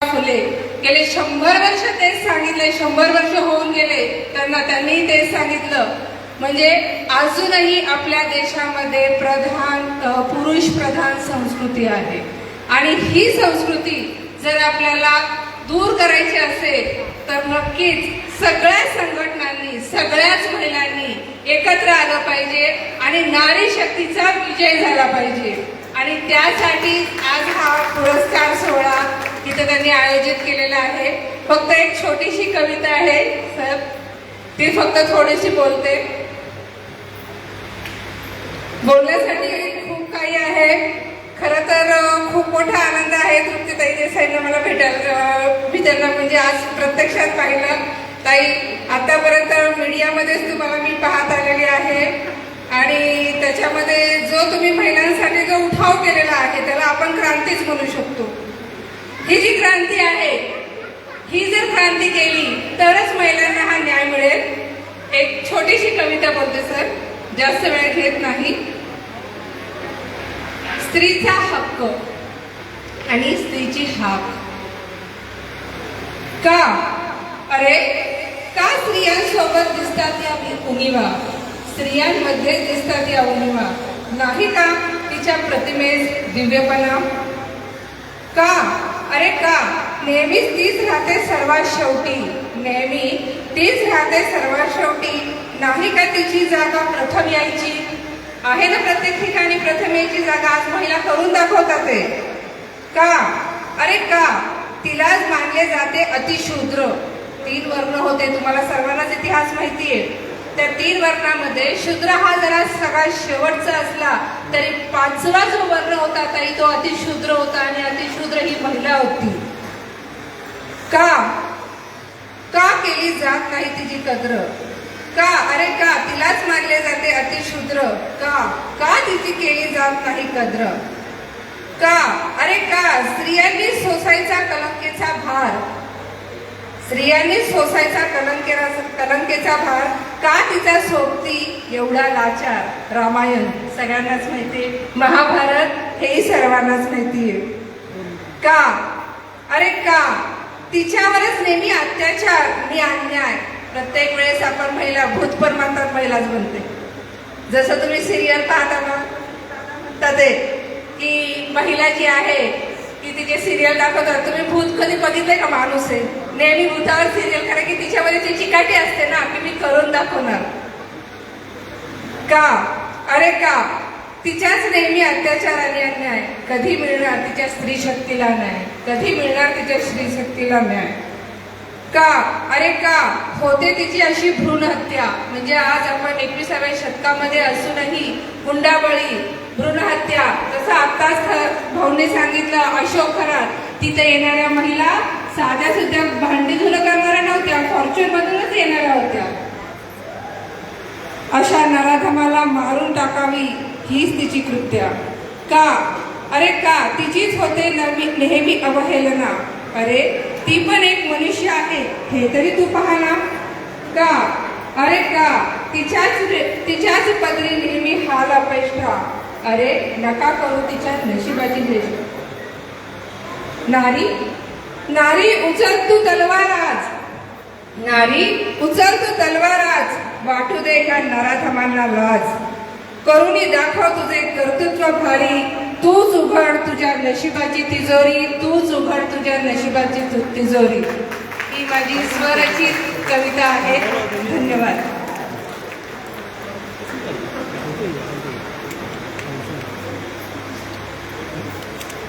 फुले गेले 100 वर्ष तेच सांगितले, 100 वर्ष होऊन गेले त्यांनी तेच सांगितलं. म्हणजे अजूनही आपल्या देशामध्ये पुरुष प्रधान संस्कृती आहे आणि ही संस्कृती जर आपल्याला दूर करायची असेल तर नक्कीच सगळ्या संघटनांनी, सगळ्याच महिलांनी एकत्र आलं पाहिजे आणि नारी शक्तीचा विजय झाला पाहिजे. आणि त्यासाठी आज हा पुरस्कार सोहळा इथे त्यांनी आयोजित केलेला आहे. फक्त एक छोटीशी कविता आहे सर, ती फक्त थोडीशी बोलते. बोलण्यासाठी खूप काही आहे. खरं तर खूप मोठा आनंद आहे तृप्तीताई देसाईंना मला भेटायला म्हणजे आज प्रत्यक्षात पाहिलं. ताई, आतापर्यंत मीडियामध्येच तुम्हाला मी पाहत आलेली आहे आणि त्याच्यामध्ये जो तुम्ही महिलांसाठी जो उठाव केलेला आहे त्याला आपण क्रांतीच म्हणू शकतो. ही जी क्रांती आहे, ही जर क्रांती केली तरच महिलांना हा न्याय मिळेल. एक छोटीशी कविता बोलते सर, जास्त वेळ घेत नाही. स्त्रीचा हक्क आणि स्त्रीची हाक. का अरे का स्त्रियांसोबत दिसतात या उणिवा, स्त्रियांमध्ये दिसतात या उणिवा. नाही का तिच्या प्रतिमेस दिव्यपणा. का अरे का नेहमीच तीच राहते सर्वात शेवटी, नेहमी तीच राहते सर्वात शेवटी. नाही का तिची जागा प्रथम यायची. आहे ना प्रत्येक ठिकाणी प्रथम यायची जागा, आज महिला करून दाखवतात ते. का अरे का तिलाच मानले जाते अतिशूद्र. 3 वर्ण होते, तुम्हाला सर्वांनाच इतिहास माहितीये. त्या 3 वर्णामध्ये शूद्र हा जरा सगळ्यात शेवटचा असला तरी 5वा जो वर्ण होता तरी तो अतिशूद्र होता आणि अतिशूद्र ही महिला होती. का का केली जात नाही तिची कद्र. का अरे का तिलाच मानले जाते अतिशूद्र. का का तिची केली जात नाही कद्र. का अरे का स्त्रियांनी सोसायचा कलंकेचा भार. स्त्रियांनी सोसायचा कलंकेचा भार. का तिचा सोबती एवढा लाचार. रामायण सगळ्यांनाच माहितीये, महाभारत हेही सर्वांनाच माहितीये. का अरे का तिच्यावरच नेहमी अत्याचार आणि अन्याय. प्रत्येक वेळेस आपण महिला भूत पण म्हणतात, महिलाच बनते. जसं तुम्ही सिरियल पाहता ना, म्हणतात की महिला जी आहे की तिचे सिरियल दाखवतात. तुम्ही भूत कधी बघितलंय का. माणूस आहे नेहमी भूतावर सिरियल, कारण की तिच्यामध्ये ती चिकाटी असते ना की मी करून दाखवणार. का अरे का तिच्याच नेहमी अत्याचार आणि अन्याय. कधी मिळणार तिच्या स्त्री शक्तीला न्याय. कधी मिळणार तिच्या स्त्री शक्तीला न्याय. का अरे का होते तिची अशी भ्रूण हत्या. म्हणजे आज आपण 21व्या शतकामध्ये असूनही हुंडाबळी, भ्रूण हत्या. जसं आत्ताच भाऊने सांगितलं, अशोक खरात तिथे येणाऱ्या महिला साध्या सुद्धा भांडी धुणं करणाऱ्या नव्हत्या, फॉर्च्यून मधूनच येणाऱ्या होत्या. अशा नराधमाला मारून टाकावी हीच तिची कृत्या. का अरे का तिचीच होते नेहमी अवहेलना. अरे ती पण एक मनुष्य आहे हे तरी तू पाहना. का अरे का तिच्याच पदरी नेहमी हाल अपेष्टा. अरे नका करू तिच्या नशिबाची चेष्टा. नारी नारी उचल तू तलवार आज. नारी उचल तू तलवार आज. वाटू दे ह्या नराधमांना लाज. करुणी दाखव तुझे कर्तृत्व भारी. तूच उघड तुझ्या नशिबाची तिजोरी. तूच उघड तुझ्या नशिबाची तिजोरी. ही माझी स्वरचित कविता आहे. धन्यवाद.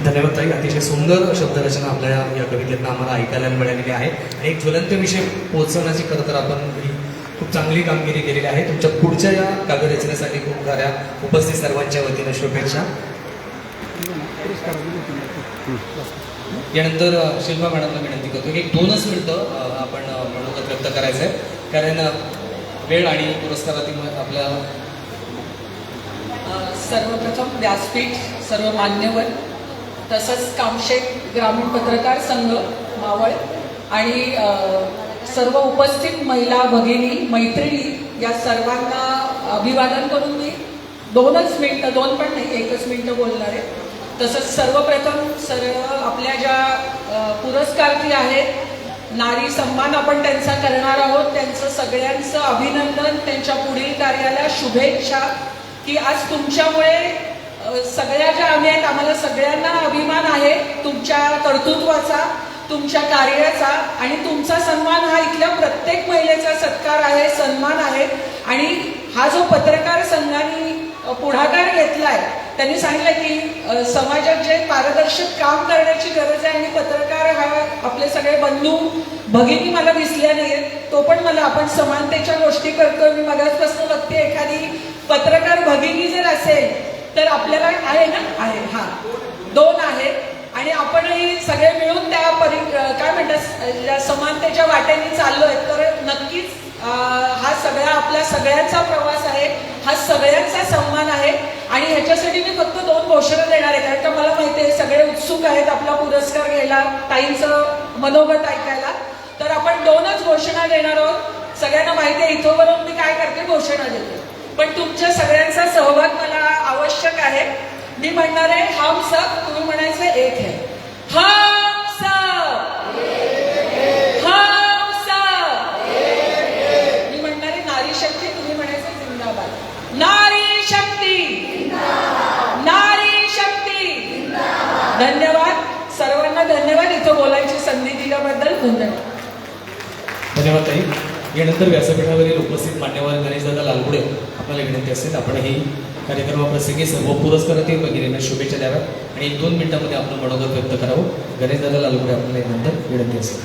धन्यवाद ताई. अतिशय सुंदर शब्दरचना आपल्या या कवितेतून आम्हाला ऐकायला मिळालेली आहे. एक ज्वलंत विषय पोहोचवण्याची खरं तर आपण खूप चांगली कामगिरी केलेली आहे. तुमच्या पुढच्या या काव्यरचनेसाठी खूप साऱ्या उपस्थित सर्वांच्या वतीनं शुभेच्छा. यानंतर शिल्पा मॅडमला विनंती करतो की 2च मिनिटं आपण मनोगत व्यक्त करायचं आहे, कारण वेळ आणि पुरस्कारातील आपल्या सर्वप्रथम व्यासपीठ, सर्व मान्यवर, तसंच कामशेत ग्रामीण पत्रकार संघ मावळ आणि सर्व उपस्थित महिला भगिनी मैत्रिणी या सर्वांना अभिवादन करून मी 2च मिनिटं, 2 पण नाही 1च मिनिटं बोलणार आहे. तसंच सर्व आपल्या ज्या पुरस्कार्थी आहेत, नारी सन्मान आपण त्यांचा करणार आहोत. त्यांचं सगळ्यांचं अभिनंदन, त्यांच्या पुढील कार्याला शुभेच्छा. की आज तुमच्यामुळे सगळ्या ज्या आम्ही आहेत, आम्हाला सगळ्यांना अभिमान आहे तुमच्या कर्तृत्वाचा, तुमच्या कार्याचा, आणि तुमचा सन्मान हा इथल्या प्रत्येक महिलेचा सत्कार आहे, सन्मान आहे. आणि हा जो पत्रकार संघाने पुढाकार घेतलाय, त्यांनी सांगितलं की समाजात जे पारदर्शक काम करण्याची गरज आहे, आणि पत्रकार हा आपले सगळे बंधू भगिनी मला दिसल्या नाहीत, तो पण मला आपण समानतेच्या गोष्टी करतोय. मी मगाचपासून बघते एखादी पत्रकार भगिनी जर असेल तर आपल्याला आहे ना, आहे, हा 2 आहेत. आणि आपणही सगळे मिळून त्या काय म्हणतात समानतेच्या वाटेने चाललोय. तर नक्कीच हा सगळा आपल्या सगळ्यांचा प्रवास आहे, हा सगळ्यांचा सन्मान आहे. आणि ह्याच्यासाठी मी फक्त 2 घोषणा देणार आहे, कारण का मला माहिती आहे सगळे उत्सुक आहेत आपला पुरस्कार घ्यायला, ताईंचं मनोगत ऐकायला. तर आपण 2च घोषणा देणार आहोत. सगळ्यांना माहिती आहे इथोवरून मी काय करते, घोषणा देते, पण तुमच्या सगळ्यांचा सहभाग मला आवश्यक आहे. मी म्हणणार आहे हम सब, तुम्ही म्हणायचं एक है. हम सब, हम सब. मी म्हणणार आहे नारी शक्ती, तुम्ही म्हणायचं जिंदाबाद. नारी शक्ती, नारी शक्ती. धन्यवाद सर्वांना, धन्यवाद इथं बोलायची संधी दिल्याबद्दल. धन्यवाद. धन्यवाद ताई. यानंतर व्यासपीठावरील उपस्थित मान्यवर गणेशदादा लालगुडे आपल्याला विनंती असेल आपण ही कार्यक्रमाप्रसंगी सर्व पुरस्कारातील भगिनींना शुभेच्छा द्याव्यात आणि 1-2 मिनिटांमध्ये आपलं मनोगत व्यक्त करावं. गणेशदादा लालगुडे आपल्याला यानंतर विनंती असेल.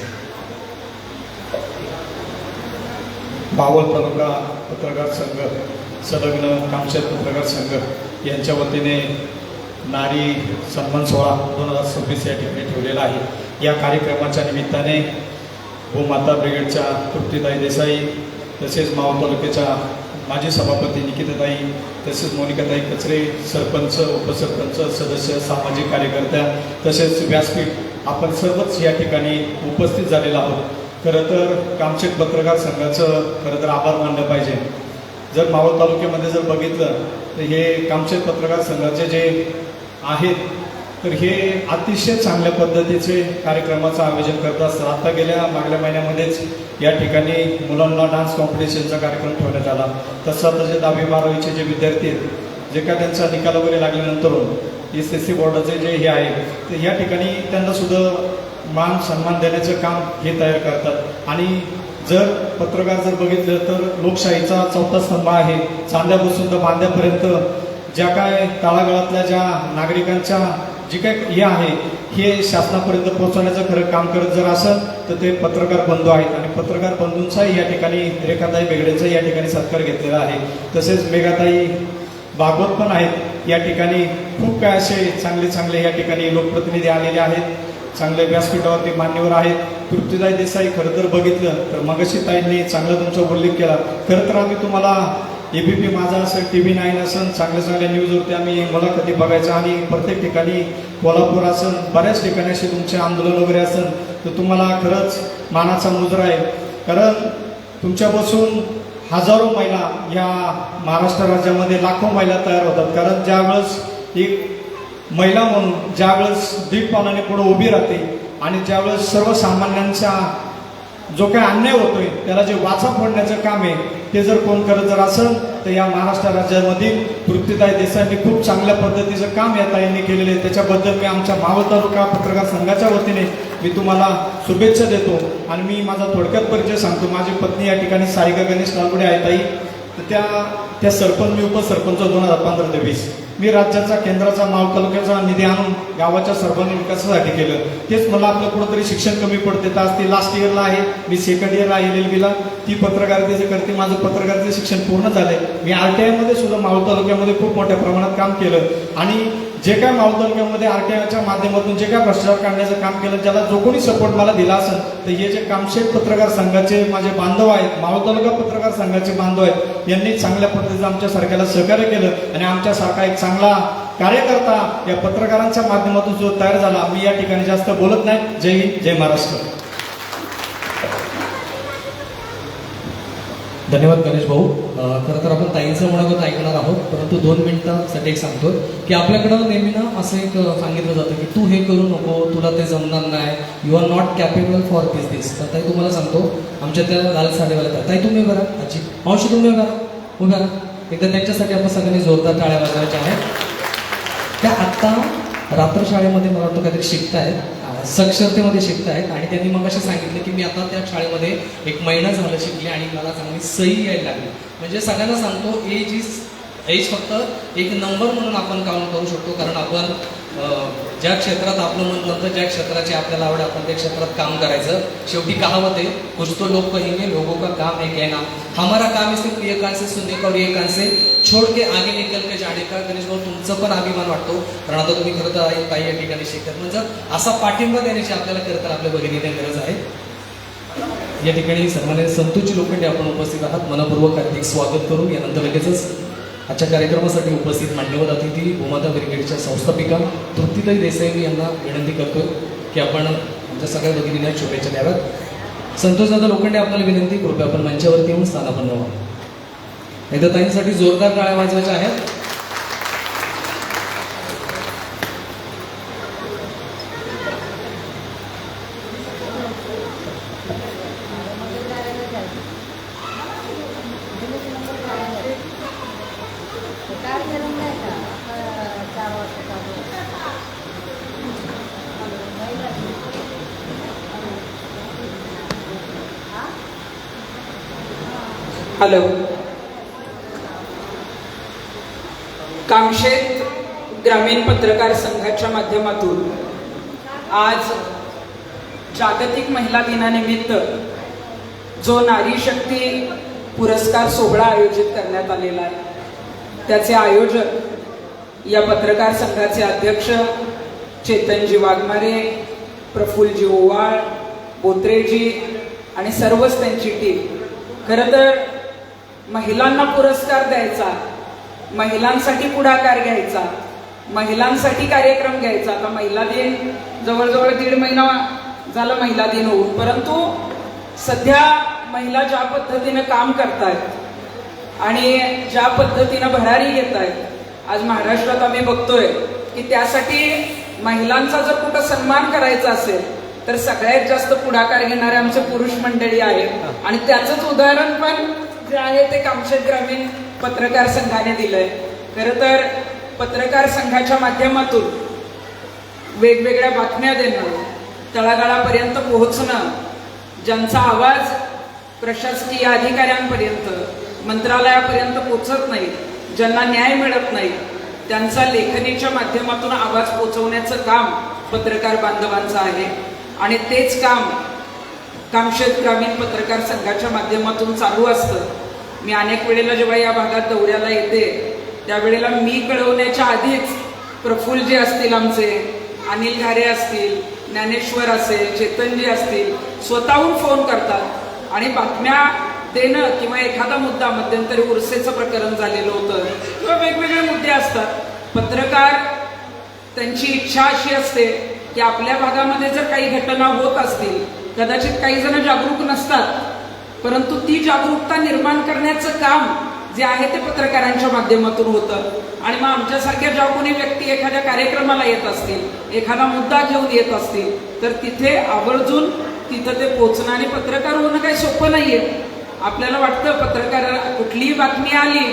मावळ तालुका पत्रकार संघ, संलग्न कामशेत पत्रकार संघ यांच्या वतीने नारी सन्मान सोहळा 2026 या ठिकाणी ठेवलेला आहे. या कार्यक्रमाच्या निमित्ताने भूमाता ब्रिगेडच्या तृप्तीताई देसाई, तसेच मावळ तालुक्याच्या माजी सभापती निकिताताई, तसेच मोनिकाताई कचरे, सरपंच, उपसरपंच, सदस्य, सामाजिक कार्यकर्त्या, तसेच व्यासपीठ आपण सर्वच या ठिकाणी उपस्थित झालेलो आहोत. खरं तर कामशेत पत्रकार संघाचं खरं तर आभार मानलं पाहिजे. जर मावळ तालुक्यामध्ये जर बघितलं तर हे कामशेत पत्रकार संघाचे जे आहेत तर हे अतिशय चांगल्या पद्धतीचे कार्यक्रमाचं आयोजन करत असतात. आता मागल्या महिन्यामध्येच या ठिकाणी मुलांना डान्स कॉम्पिटिशनचा कार्यक्रम ठेवण्यात आला. तसं आता जे 10वी-12वीचे जे विद्यार्थी आहेत, जे काय त्यांचा निकाल वगैरे लागल्यानंतर SSC बोर्डाचे जे हे आहे, तर या ठिकाणी त्यांना सुद्धा मान सन्मान देण्याचं काम हे तयार करतात. आणि जर पत्रकार जर बघितलं तर लोकशाहीचा 4था स्तंभ आहे. चांद्यापासून तर बांध्यापर्यंत ज्या काय तळागाळातल्या ज्या नागरिकांच्या जे काय हे आहे हे शासनापर्यंत पोहोचवण्याचं खरं काम करत जर असेल तर ते पत्रकार बंधू आहेत. आणि पत्रकार बंधूंचाही या ठिकाणी रेखाताई बेगडेंचाही या ठिकाणी सत्कार घेतलेला आहे. तसेच मेघाताई भागवत पण आहेत. या ठिकाणी खूप काय असे चांगले या ठिकाणी लोकप्रतिनिधी आलेले आहेत, चांगले व्यासपीठावरती मान्यवर आहेत. तृप्तीताई देसाई खरं तर बघितलं तर मगाशी ताईंनी चांगला तुमचा उल्लेख केला. खरं तर आम्ही तुम्हाला ABP माझा असेल, TV9 असेल, चांगल्या न्यूजवरती आम्ही मुलाखती बघायचं. आणि प्रत्येक ठिकाणी कोल्हापूर असेल, बऱ्याच ठिकाणी असे तुमचे आंदोलन वगैरे असेल तर तुम्हाला खरंच मानाचा मुजरा आहे. कारण तुमच्यापासून हजारो महिला या महाराष्ट्र राज्यामध्ये लाखो महिला तयार होतात. कारण ज्यावेळेस एक महिला म्हणून ज्यावेळेस दीडपानाने पुढे उभी राहते आणि ज्यावेळेस सर्वसामान्यांचा जो काही अन्याय होतोय त्याला जे वाचा फोडण्याचं काम आहे ते जर कोण करत जर असेल तर या महाराष्ट्र राज्यामधील तृप्तीताई देसाईंनी खूप चांगल्या पद्धतीचं काम या ताईंनी केलेलं आहे. त्याच्याबद्दल मी आमच्या मावळ तालुका पत्रकार संघाच्या वतीने मी तुम्हाला शुभेच्छा देतो. आणि मी माझा थोडक्यात परिचय सांगतो. माझी पत्नी या ठिकाणी सारिका गणेश लालगुडे आहे ताई. तर त्या सरपंच, मी उपसरपंच 2015 ते 20. मी राज्याचा केंद्राचा मावळ तालुक्याचा निधी आणून गावाच्या सर्वांगीण विकासासाठी केलं. तेच मला आपलं कुठंतरी शिक्षण कमी पडते. तर आज ती लास्ट इयरला आहे, मी सेकंड इयरला LLBला. ती पत्रकारितेचं करते, माझं पत्रकारितेचं शिक्षण पूर्ण झालंय. मी RTIमध्ये सुद्धा मावळ तालुक्यामध्ये खूप मोठ्या प्रमाणात काम केलं. आणि जे काय मावळ तालुक्यामध्ये RTIच्या माध्यमातून जे काय भ्रष्टाचार काढण्याचं काम केलं, ज्याला जो कोणी सपोर्ट मला दिला असेल तर हे जे कामशेत पत्रकार संघाचे माझे बांधव आहेत, मावळ तालुका पत्रकार संघाचे बांधव आहेत, यांनी चांगल्या पद्धतीचं आमच्या सारख्याला सहकार्य केलं. आणि आमच्यासारखा एक चांगला कार्यकर्ता या पत्रकारांच्या माध्यमातून जो तयार झाला. मी या ठिकाणी जास्त बोलत नाही. जय हिंद, जय महाराष्ट्र. धन्यवाद गणेश भाऊ. खरं तर आपण ताईंचं म्हणत ऐकणार आहोत, परंतु 2 मिनिटासाठी एक सांगतो की आपल्याकडं नेहमी ना असं एक सांगितलं जातं की तू हे करू नको, तुला ते जमणार नाही, you are not capable for this. तर ताई तुम्हाला सांगतो, आमच्या त्या लाल साडीवाल्या ताई तुम्ही बघा, आजी मावशी तुम्ही बघा एकदा त्यांच्यासाठी आपण सगळ्यांनी जोरदार टाळ्या वाजवायच्या आहेत. त्या आत्ता रात्र शाळेमध्ये मला वाटतं काहीतरी शिकतायत, साक्षरतेमध्ये शिकतायत, आणि त्यांनी मग असे सांगितलं की मी आता त्या शाळेमध्ये 1 महिना झालं शिकले आणि मला चांगली सही यायला लागली. म्हणजे सगळ्यांना सांगतो, एज फक्त एक नंबर म्हणून आपण काउंट करू शकतो, कारण आपण ज्या क्षेत्रात आपलं मन बनतं, ज्या क्षेत्राची आपल्याला आवड, आपण त्या क्षेत्रात काम करायचं. शेवटी कहावत आहे, कुछ तो लोग कहेंगे, लोगों का काम है कहना, हमारा काम है सिर्फ ये कान से सुनने का और ये कान से छोड़ के आगे निकल के जाने का. गणेश भाऊ तुमचं पण अभिमान वाटतो, कारण आता तुम्ही खरं तर काही या ठिकाणी शिकतात, म्हणजे असा पाठिंबा देण्याची आपल्याला खरं तर आपल्या भगिनीने गरज आहे. या ठिकाणी सन्माननीय संतोषी लोखंडे आपण उपस्थित आहात, मनपूर्वक हार्दिक स्वागत करून यानंतर लगेचच आजच्या कार्यक्रमासाठी उपस्थित मान्यवर अतिथी भूमाता ब्रिगेडच्या संस्थापिका तृप्तीताई देसाई यांना विनंती करतो की आपण आमच्या सगळ्या भगिनींना शुभेच्छा द्याव्यात. संतोषदादा लोखंडे आपल्याला विनंती, कृपया आपण मंचावरती येऊन स्थानापन्न व्हा. एकदा ताईंसाठी जोरदार टाळ्या वाजवायच्या आहेत. हॅलो. कामशेत ग्रामीण पत्रकार संघाच्या माध्यमातून आज जागतिक महिला दिनानिमित्त जो नारी शक्ती पुरस्कार सोहळा आयोजित करण्यात आलेला आहे, त्याचे आयोजक या पत्रकार संघाचे अध्यक्ष चेतनजी वाघमारे, प्रफुल्लजी ओवाळ, बोत्रेजी आणि सर्वच त्यांची टीम. खरं तर महिलांना पुरस्कार द्यायचा, महिलांसाठी पुढाकार घ्यायचा, महिलांसाठी कार्यक्रम घ्यायचा. आता महिला दिन जवळजवळ 1.5 महिना झाला महिला दिन होऊन, परंतु सध्या महिला ज्या पद्धतीनं काम करतायत आणि ज्या पद्धतीनं भरारी घेत आहेत, आज महाराष्ट्रात आम्ही बघतोय की त्यासाठी महिलांचा जर कुठं सन्मान करायचा असेल तर सगळ्यात जास्त पुढाकार घेणारे आमचे पुरुष मंडळी आहेत. आणि त्याचंच उदाहरण पण जे आहे ते कामशेत ग्रामीण पत्रकार संघाने दिलंय. खरं तर पत्रकार संघाच्या माध्यमातून वेगवेगळ्या बातम्या देणं, तळागाळापर्यंत पोहोचणं, ज्यांचा आवाज प्रशासकीय अधिकाऱ्यांपर्यंत, मंत्रालयापर्यंत पोहोचत नाही, ज्यांना न्याय मिळत नाही, त्यांचा लेखणीच्या माध्यमातून आवाज पोहोचवण्याचं काम पत्रकार बांधवांचं आहे. आणि तेच काम कामशेत ग्रामीण पत्रकार संघाच्या माध्यमातून चालू असतं. मी अनेक वेळेला जेव्हा या भागात दौऱ्याला येते त्यावेळेला मी कळवण्याच्या आधीच प्रफुल्लजी असतील, आमचे अनिल घारे असतील, ज्ञानेश्वर असेल, चेतनजी असतील, स्वतःहून फोन करतात आणि बातम्या देणं किंवा एखादा मुद्दा, मध्यंतरी उर्सेचं प्रकरण झालेलं होतं किंवा वेगवेगळे मुद्दे असतात. पत्रकार त्यांची इच्छा अशी असते की आपल्या भागामध्ये जर काही घटना होत असतील, कदाचित काही जण जागरूक नसतात, परंतु ती जागरूकता निर्माण करण्याचं काम जे आहे ते पत्रकारांच्या माध्यमातून होतं. आणि मग आमच्यासारख्या ज्या कोणी व्यक्ती एखाद्या कार्यक्रमाला येत असतील, एखादा मुद्दा घेऊन येत असतील, तर तिथे आवर्जून तिथं ते पोहोचणं. आणि पत्रकार होणं काही सोपं नाहीये. आपल्याला वाटतं पत्रकार कुठलीही बातमी आली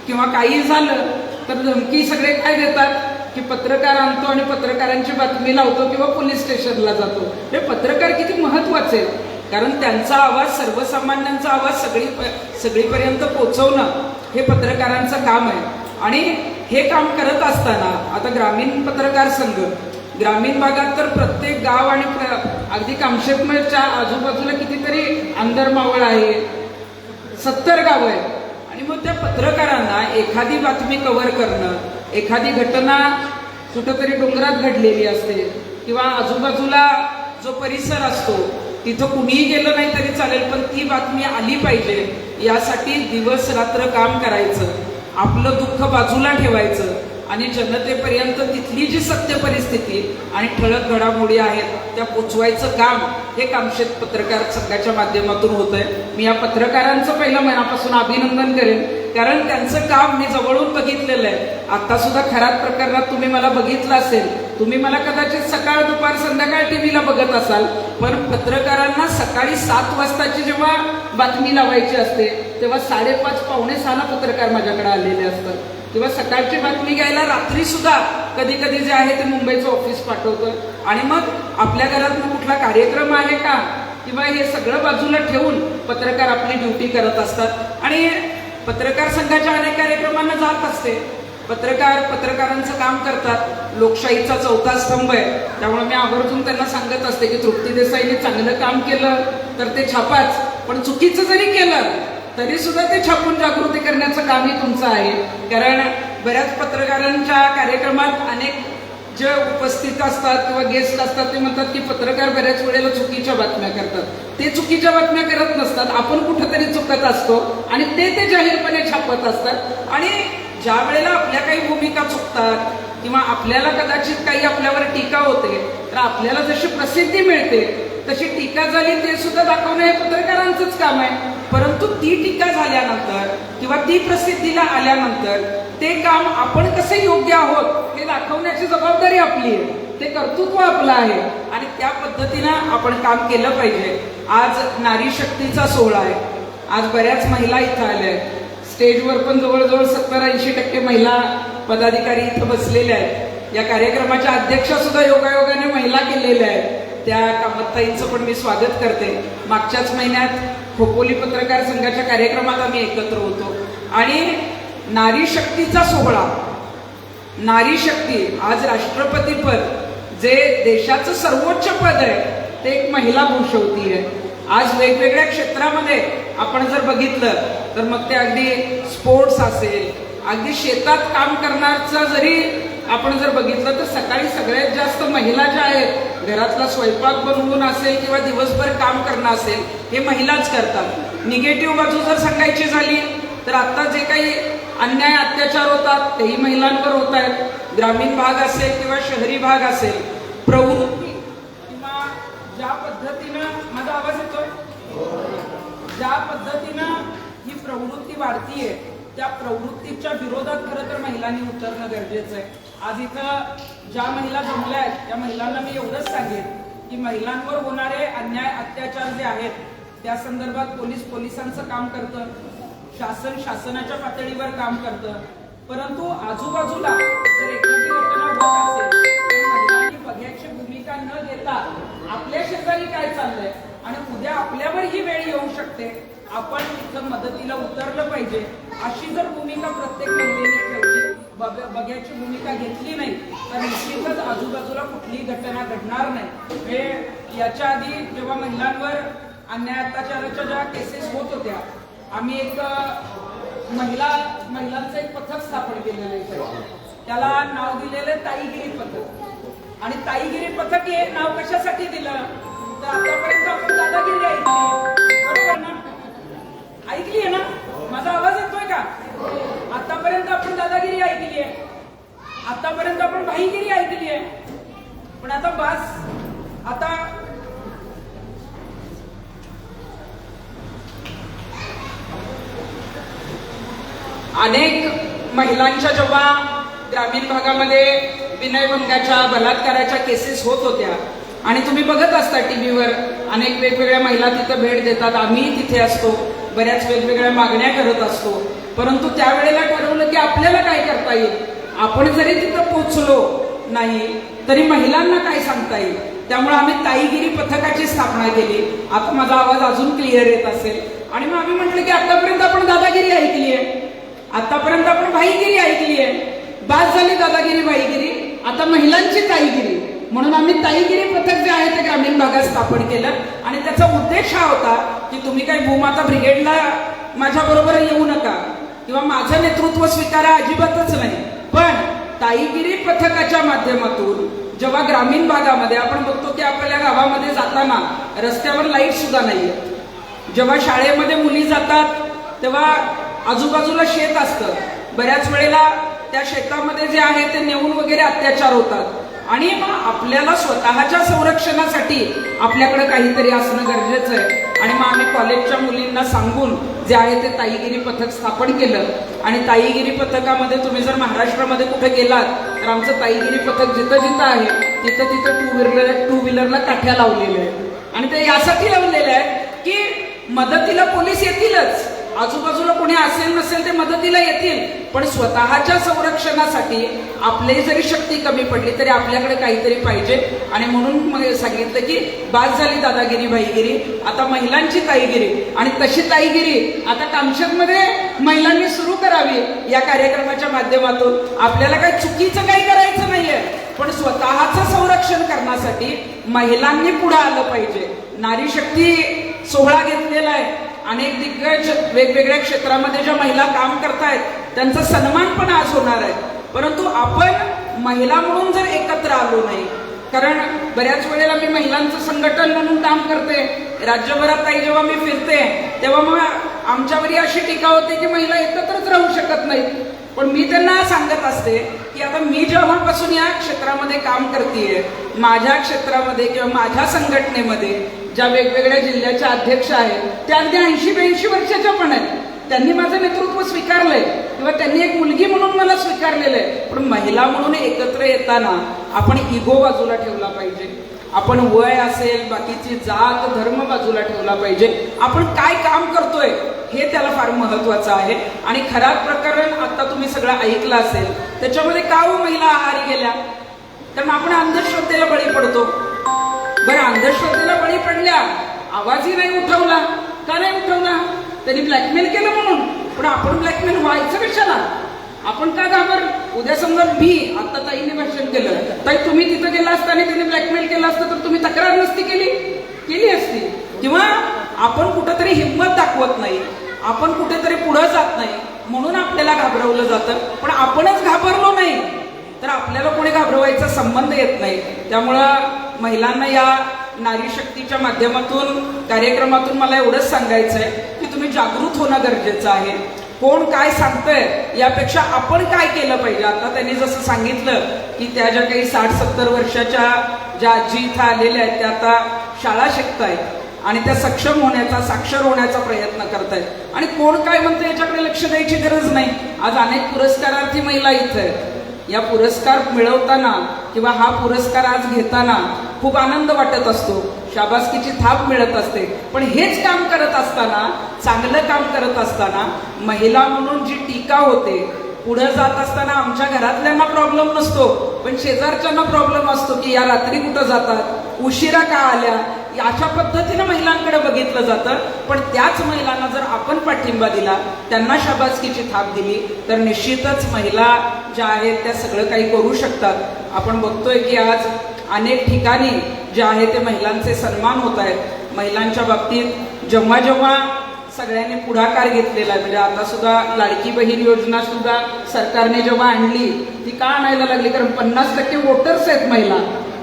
किंवा काही झालं तर धमकी सगळे काय देतात की पत्रकार आणतो आणि पत्रकारांची बातमी लावतो किंवा पोलीस स्टेशनला जातो. हे पत्रकार किती महत्वाचे आहेत, कारण त्यांचा आवाज, सर्वसामान्यांचा आवाज सगळीपर्यंत पोहोचवणं हे पत्रकारांचं काम आहे. आणि हे काम करत असताना आता ग्रामीण पत्रकार संघ, ग्रामीण भागात तर प्रत्येक गाव आणि अगदी कामशेतच्या आजूबाजूला कितीतरी अंदरमावळ आहे, 70 गावं आहेत. आणि मग त्या पत्रकारांना एखादी बातमी कव्हर करणं, एखादी घटना कुठंतरी डोंगरात घडलेली असते किंवा आजूबाजूला जो परिसर असतो तिथं कुणीही गेलं नाही तरी चालेल, पण ती बातमी आली पाहिजे यासाठी दिवस रात्र काम करायचं, आपलं दुःख बाजूला ठेवायचं आणि जनतेपर्यंत तिथली जी सत्य परिस्थिती आणि ठळक घडामोडी आहेत त्या पोचवायचं काम हे कामशेत पत्रकार संघाच्या माध्यमातून होत आहे. मी या पत्रकारांचं पहिलं मनापासून अभिनंदन करेन, कारण त्यांचं काम मी जवळून बघितलेलं आहे. आता सुद्धा खराब प्रकरणात तुम्ही मला बघितलं असेल, तुम्ही मला कदाचित सकाळ दुपार संध्याकाळ टीव्हीला बघत असाल, पण पत्रकारांना सकाळी 7 वाजताची जेव्हा बातमी लावायची असते तेव्हा 5:30 पावणे 6ला पत्रकार माझ्याकडे आलेले असतात. तेव्हा सकाळची बातमी घ्यायला रात्री सुद्धा कधी कधी जे आहे ते मुंबईचं ऑफिस पाठवतं आणि मग आपल्या घरात कुठला कार्यक्रम आहे का किंवा हे सगळं बाजूला ठेवून पत्रकार आपली ड्युटी करत असतात. आणि पत्रकार संघाच्या अनेक कार्यक्रमांना जात असते. पत्रकारांचं काम करतात. लोकशाहीचा 4था स्तंभ आहे, त्यामुळे मी आवर्जून त्यांना सांगत असते की तृप्ती देसाईने चांगलं काम केलं तर ते छापाच, पण चुकीचं जरी केलं तरी सुद्धा ते छापून जागृती करण्याचं कामही तुमचं आहे. कारण बऱ्याच पत्रकारांच्या कार्यक्रमात अनेक जे उपस्थित असतात किंवा गेस्ट असतात ते म्हणतात की पत्रकार बऱ्याच वेळेला चुकीच्या बातम्या करतात. ते चुकीच्या बातम्या करत नसतात, आपण कुठंतरी चुकत असतो आणि ते जाहीरपणे छापत असतात. आणि ज्या वेळेला आपल्या काही भूमिका चुकतात किंवा आपल्याला कदाचित काही आपल्यावर टीका होते तर आपल्याला जशी प्रसिद्धी मिळते तशी टीका झाली ते सुद्धा दाखवणं हे पत्रकारांचंच काम आहे. परंतु ती टीका झाल्यानंतर किंवा ती प्रसिद्धीला आल्यानंतर ते काम आपण कसे योग्य आहोत हे दाखवण्याची जबाबदारी आपली आहे, ते कर्तृत्व आपलं आहे आणि त्या पद्धतीनं आपण काम केलं पाहिजे. आज नारी शक्तीचा सोहळा आहे. आज बऱ्याच महिला इथं आल्या आहेत. स्टेजवर पण जवळजवळ 70-80% महिला पदाधिकारी इथं बसलेल्या आहेत. या कार्यक्रमाच्या अध्यक्षा सुद्धा योगायोगाने महिला केलेल्या आहेत. त्या कामतताईंचं पण मी स्वागत करते. मागच्याच महिन्यात खोपोली पत्रकार संघाच्या कार्यक्रमात आम्ही एकत्र होतो आणि नारी शक्तीचा सोहळा, नारी शक्ती, आज राष्ट्रपती पद जे देशाचं सर्वोच्च पद आहे ते एक महिला भूषवती आहे. आज वेगवेगळ्या क्षेत्रामध्ये आपण जर बघितलं तर मग ते अगदी स्पोर्ट्स असेल, अगदी शेतात काम करण्याचं जरी आपण जर बघितलं तर सकाळी सगळ्यात जास्त महिला ज्या आहेत घरातला स्वयंपाक बनवून असेल किंवा दिवसभर काम करणं असेल हे महिलाच करतात. निगेटिव्ह बाजू जर सांगायची झाली तर आता जे काही अन्याय अत्याचार होतात तेही महिलांवर होत आहेत. ग्रामीण भाग असेल किंवा शहरी भाग असेल, प्रवृत्ती किंवा ज्या पद्धतीनं, माझा आवाज येतोय, ज्या पद्धतीनं ही प्रवृत्ती वाढतीये त्या प्रवृत्तीच्या विरोधात खरं तर महिलांनी उतरणं गरजेचं आहे. आज इथं ज्या महिला जमल्या आहेत त्या महिलांना मी एवढंच सांगेन की महिलांवर होणारे अन्याय अत्याचार जे आहेत त्या संदर्भात पोलिसांचं काम करतं, शासन शासनाच्या पातळीवर काम करतं. परंतु आजूबाजूला जर एखादी घटना होत असेल तर महिलांनी बघ्याची भूमिका न घेता आपल्या शेजारी काय चाललंय आणि उद्या आपल्यावर ही वेळ येऊ शकते, आपण तिथं मदतीला उतरलं पाहिजे अशी जर भूमिका प्रत्येक महिलेने ठेवली, बघ्याची भूमिका घेतली नाही तर निश्चितच आजूबाजूला कुठलीही घटना घडणार नाही. हे याच्या आधी जेव्हा महिलांवर अन्याय अत्याचाराच्या ज्या केसेस होत होत्या आम्ही एक महिलांचं एक पथक स्थापन केलेलं आहे. त्याला नाव दिलेलं ताईगिरी पथक. आणि ताईगिरी पथक हे नाव कशासाठी दिलं तर आतापर्यंत आपण दादागिरी ऐकली, बरोबर ना? ऐकली आहे ना? माझा आवाज येतोय का? आतापर्यंत आपण दादागिरी ऐकली आहे, आतापर्यंत आपण भाईगिरी ऐकली आहे, पण आता बस. आता अनेक महिलांच्या जेव्हा ग्रामीण भागामध्ये विनयभंगाच्या बलात्काराच्या केसेस होत होत्या आणि तुम्ही बघत असता टीव्हीवर अनेक वेगवेगळ्या महिला तिथं भेट देतात, आम्ही तिथे असतो, बऱ्याच वेगवेगळ्या मागण्या करत असतो. परंतु त्यावेळेला ठरवलं की आपल्याला काय करता येईल, आपण जरी तिथं पोहोचलो नाही तरी महिलांना काय सांगता येईल. त्यामुळे आम्ही ताईगिरी पथकाची स्थापना केली. आता माझा आवाज अजून क्लिअर येत असेल. आणि मग आम्ही म्हटलं की आतापर्यंत आपण दादागिरी ऐकली आहे, आतापर्यंत आपण भाईगिरी ऐकली आहे, बास झाली दादागिरी भाईगिरी, आता महिलांची ताईगिरी. म्हणून आम्ही ताईगिरी पथक जे आहे ते ग्रामीण भागात स्थापन केलं आणि त्याचा उद्देश हा होता की तुम्ही काही भूमाता ब्रिगेडला माझ्या बरोबर येऊ नका किंवा माझं नेतृत्व स्वीकारा, अजिबातच नाही. पण ताईगिरी पथकाच्या माध्यमातून जेव्हा ग्रामीण भागामध्ये आपण बघतो की आपल्या गावामध्ये जाताना रस्त्यावर लाईट सुद्धा नाहीये, जेव्हा शाळेमध्ये मुली जातात तेव्हा आजूबाजूला शेत असतं, बऱ्याच वेळेला त्या शेतामध्ये जे आहे ते नेऊन वगैरे अत्याचार होतात. आणि मग आपल्याला स्वतःच्या संरक्षणासाठी आपल्याकडे काहीतरी असणं गरजेचं आहे. आणि मग आम्ही कॉलेजच्या मुलींना सांगून जे आहे ते ताईगिरी पथक स्थापन केलं. आणि ताईगिरी पथकामध्ये तुम्ही जर महाराष्ट्रामध्ये कुठे गेलात तर आमचं ताईगिरी पथक जिथं जिथं आहे तिथं तिथं टू व्हीलरला काठ्या लावलेल्या आहेत. आणि ते यासाठी लावलेल्या आहेत की मदतीला पोलीस येतीलच, आजूबाजूला कोणी असेल नसेल ते मदतीला येतील, पण स्वतःच्या संरक्षणासाठी आपली जरी शक्ती कमी पडली तरी आपल्याकडे काहीतरी पाहिजे. आणि म्हणून मग सांगितलं की बास झाली दादागिरी भाईगिरी, आता महिलांची ताईगिरी. आणि तशी ताईगिरी आता कामशेतमध्ये महिलांनी सुरू करावी या कार्यक्रमाच्या माध्यमातून. आपल्याला काही चुकीचं काही करायचं नाहीये, पण स्वतःचं संरक्षण करण्यासाठी महिलांनी पुढे आलं पाहिजे. नारी शक्ती सोहळा घेतलेला आहे. अनेक दिग्गज वेगवेगळ्या क्षेत्रामध्ये ज्या महिला काम करतायत त्यांचा सन्मान पण आज होणार आहे. परंतु आपण महिला म्हणून जर एकत्र आलो नाही, कारण बऱ्याच वेळेला मी महिलांचं संघटन म्हणून काम करते, राज्यभरात ताई जेव्हा मी फिरते तेव्हा मग आमच्यावरही अशी टीका होते की महिला एकत्रच राहू शकत नाहीत. पण मी त्यांना सांगत असते की आता मी जेव्हापासून या क्षेत्रामध्ये काम करतेय, माझ्या क्षेत्रामध्ये किंवा माझ्या संघटनेमध्ये ज्या वेगवेगळ्या जिल्ह्याच्या अध्यक्ष आहेत त्या अगदी 80-82 वर्षाच्या पण आहेत. त्यांनी माझं नेतृत्व स्वीकारलंय किंवा त्यांनी एक मुलगी म्हणून मला स्वीकारलेलं आहे. पण महिला म्हणून एकत्र येताना आपण इगो बाजूला ठेवला पाहिजे. आपण वय असेल, बाकीची जात धर्म बाजूला ठेवला पाहिजे. आपण काय काम करतोय हे त्याला फार महत्वाचं आहे. आणि खराब प्रकरण आता तुम्ही सगळं ऐकलं असेल, त्याच्यामध्ये का हो महिला आहारी गेल्या? कारण आपण अंधश्रद्धेला बळी पडतो. बरं, अंधश्रद्धेला बळी पडल्या, आवाजही नाही उठवला. का नाही उठवला? त्यांनी ब्लॅकमेल केलं म्हणून. पण आपण ब्लॅकमेल व्हायचं कशाला? आपण का घाबर? उद्या समजा मी आता ताईने भाषण केलं, ताई तुम्ही तिथं गेला असता आणि तिने ब्लॅकमेल केलं असतं तर तुम्ही तक्रार नसती केली असती. किंवा आपण कुठंतरी हिंमत दाखवत नाही, आपण कुठेतरी पुढे जात नाही म्हणून आपल्याला घाबरवलं जातं. पण आपणच घाबरलो नाही तर आपल्याला कोणी घाबरवायचा संबंध येत नाही. त्यामुळं महिलांना या नारी शक्तीच्या माध्यमातून कार्यक्रमातून मला एवढंच सांगायचं आहे की तुम्ही जागृत होणं गरजेचं आहे. कोण काय सांगतंय यापेक्षा आपण काय केलं पाहिजे. आता त्यांनी जसं सांगितलं की त्या ज्या काही 60-70 वर्षाच्या ज्या आजी इथं आलेल्या आहेत त्या आता शाळा शिकतायत आणि त्या सक्षम होण्याचा, साक्षर होण्याचा प्रयत्न करतायत. आणि कोण काय म्हणतं याच्याकडे लक्ष द्यायची गरज नाही. आज अनेक पुरस्कारार्थी महिला इथं आहेत. या पुरस्कार मिळवताना किंवा हा पुरस्कार आज घेताना खूप आनंद वाटत असतो, शाबासकीची थाप मिळत असते. पण हेच काम करत असताना, चांगलं काम करत असताना महिला म्हणून जी टीका होते, पुढे जात असताना आमच्या घरातल्यांना प्रॉब्लेम नसतो पण शेजारच्यांना प्रॉब्लेम असतो की या रात्री कुठं जातात, उशिरा का आल्या, अशा पद्धतीनं महिलांकडे बघितलं जातं. पण त्याच महिलांना जर आपण पाठिंबा दिला, त्यांना शाबासकीची थाप दिली तर निश्चितच महिला ज्या आहेत त्या सगळं काही करू शकतात. आपण बघतोय की आज अनेक ठिकाणी जे आहे ते महिलांचे सन्मान होत आहेत. महिलांच्या बाबतीत जेव्हा जेव्हा सगळ्यांनी पुढाकार घेतलेला आहे, म्हणजे आता सुद्धा लाडकी बहीण योजना सुद्धा सरकारने जेव्हा आणली ती का आणायला लागली? कारण 50% वोटर्स आहेत महिला.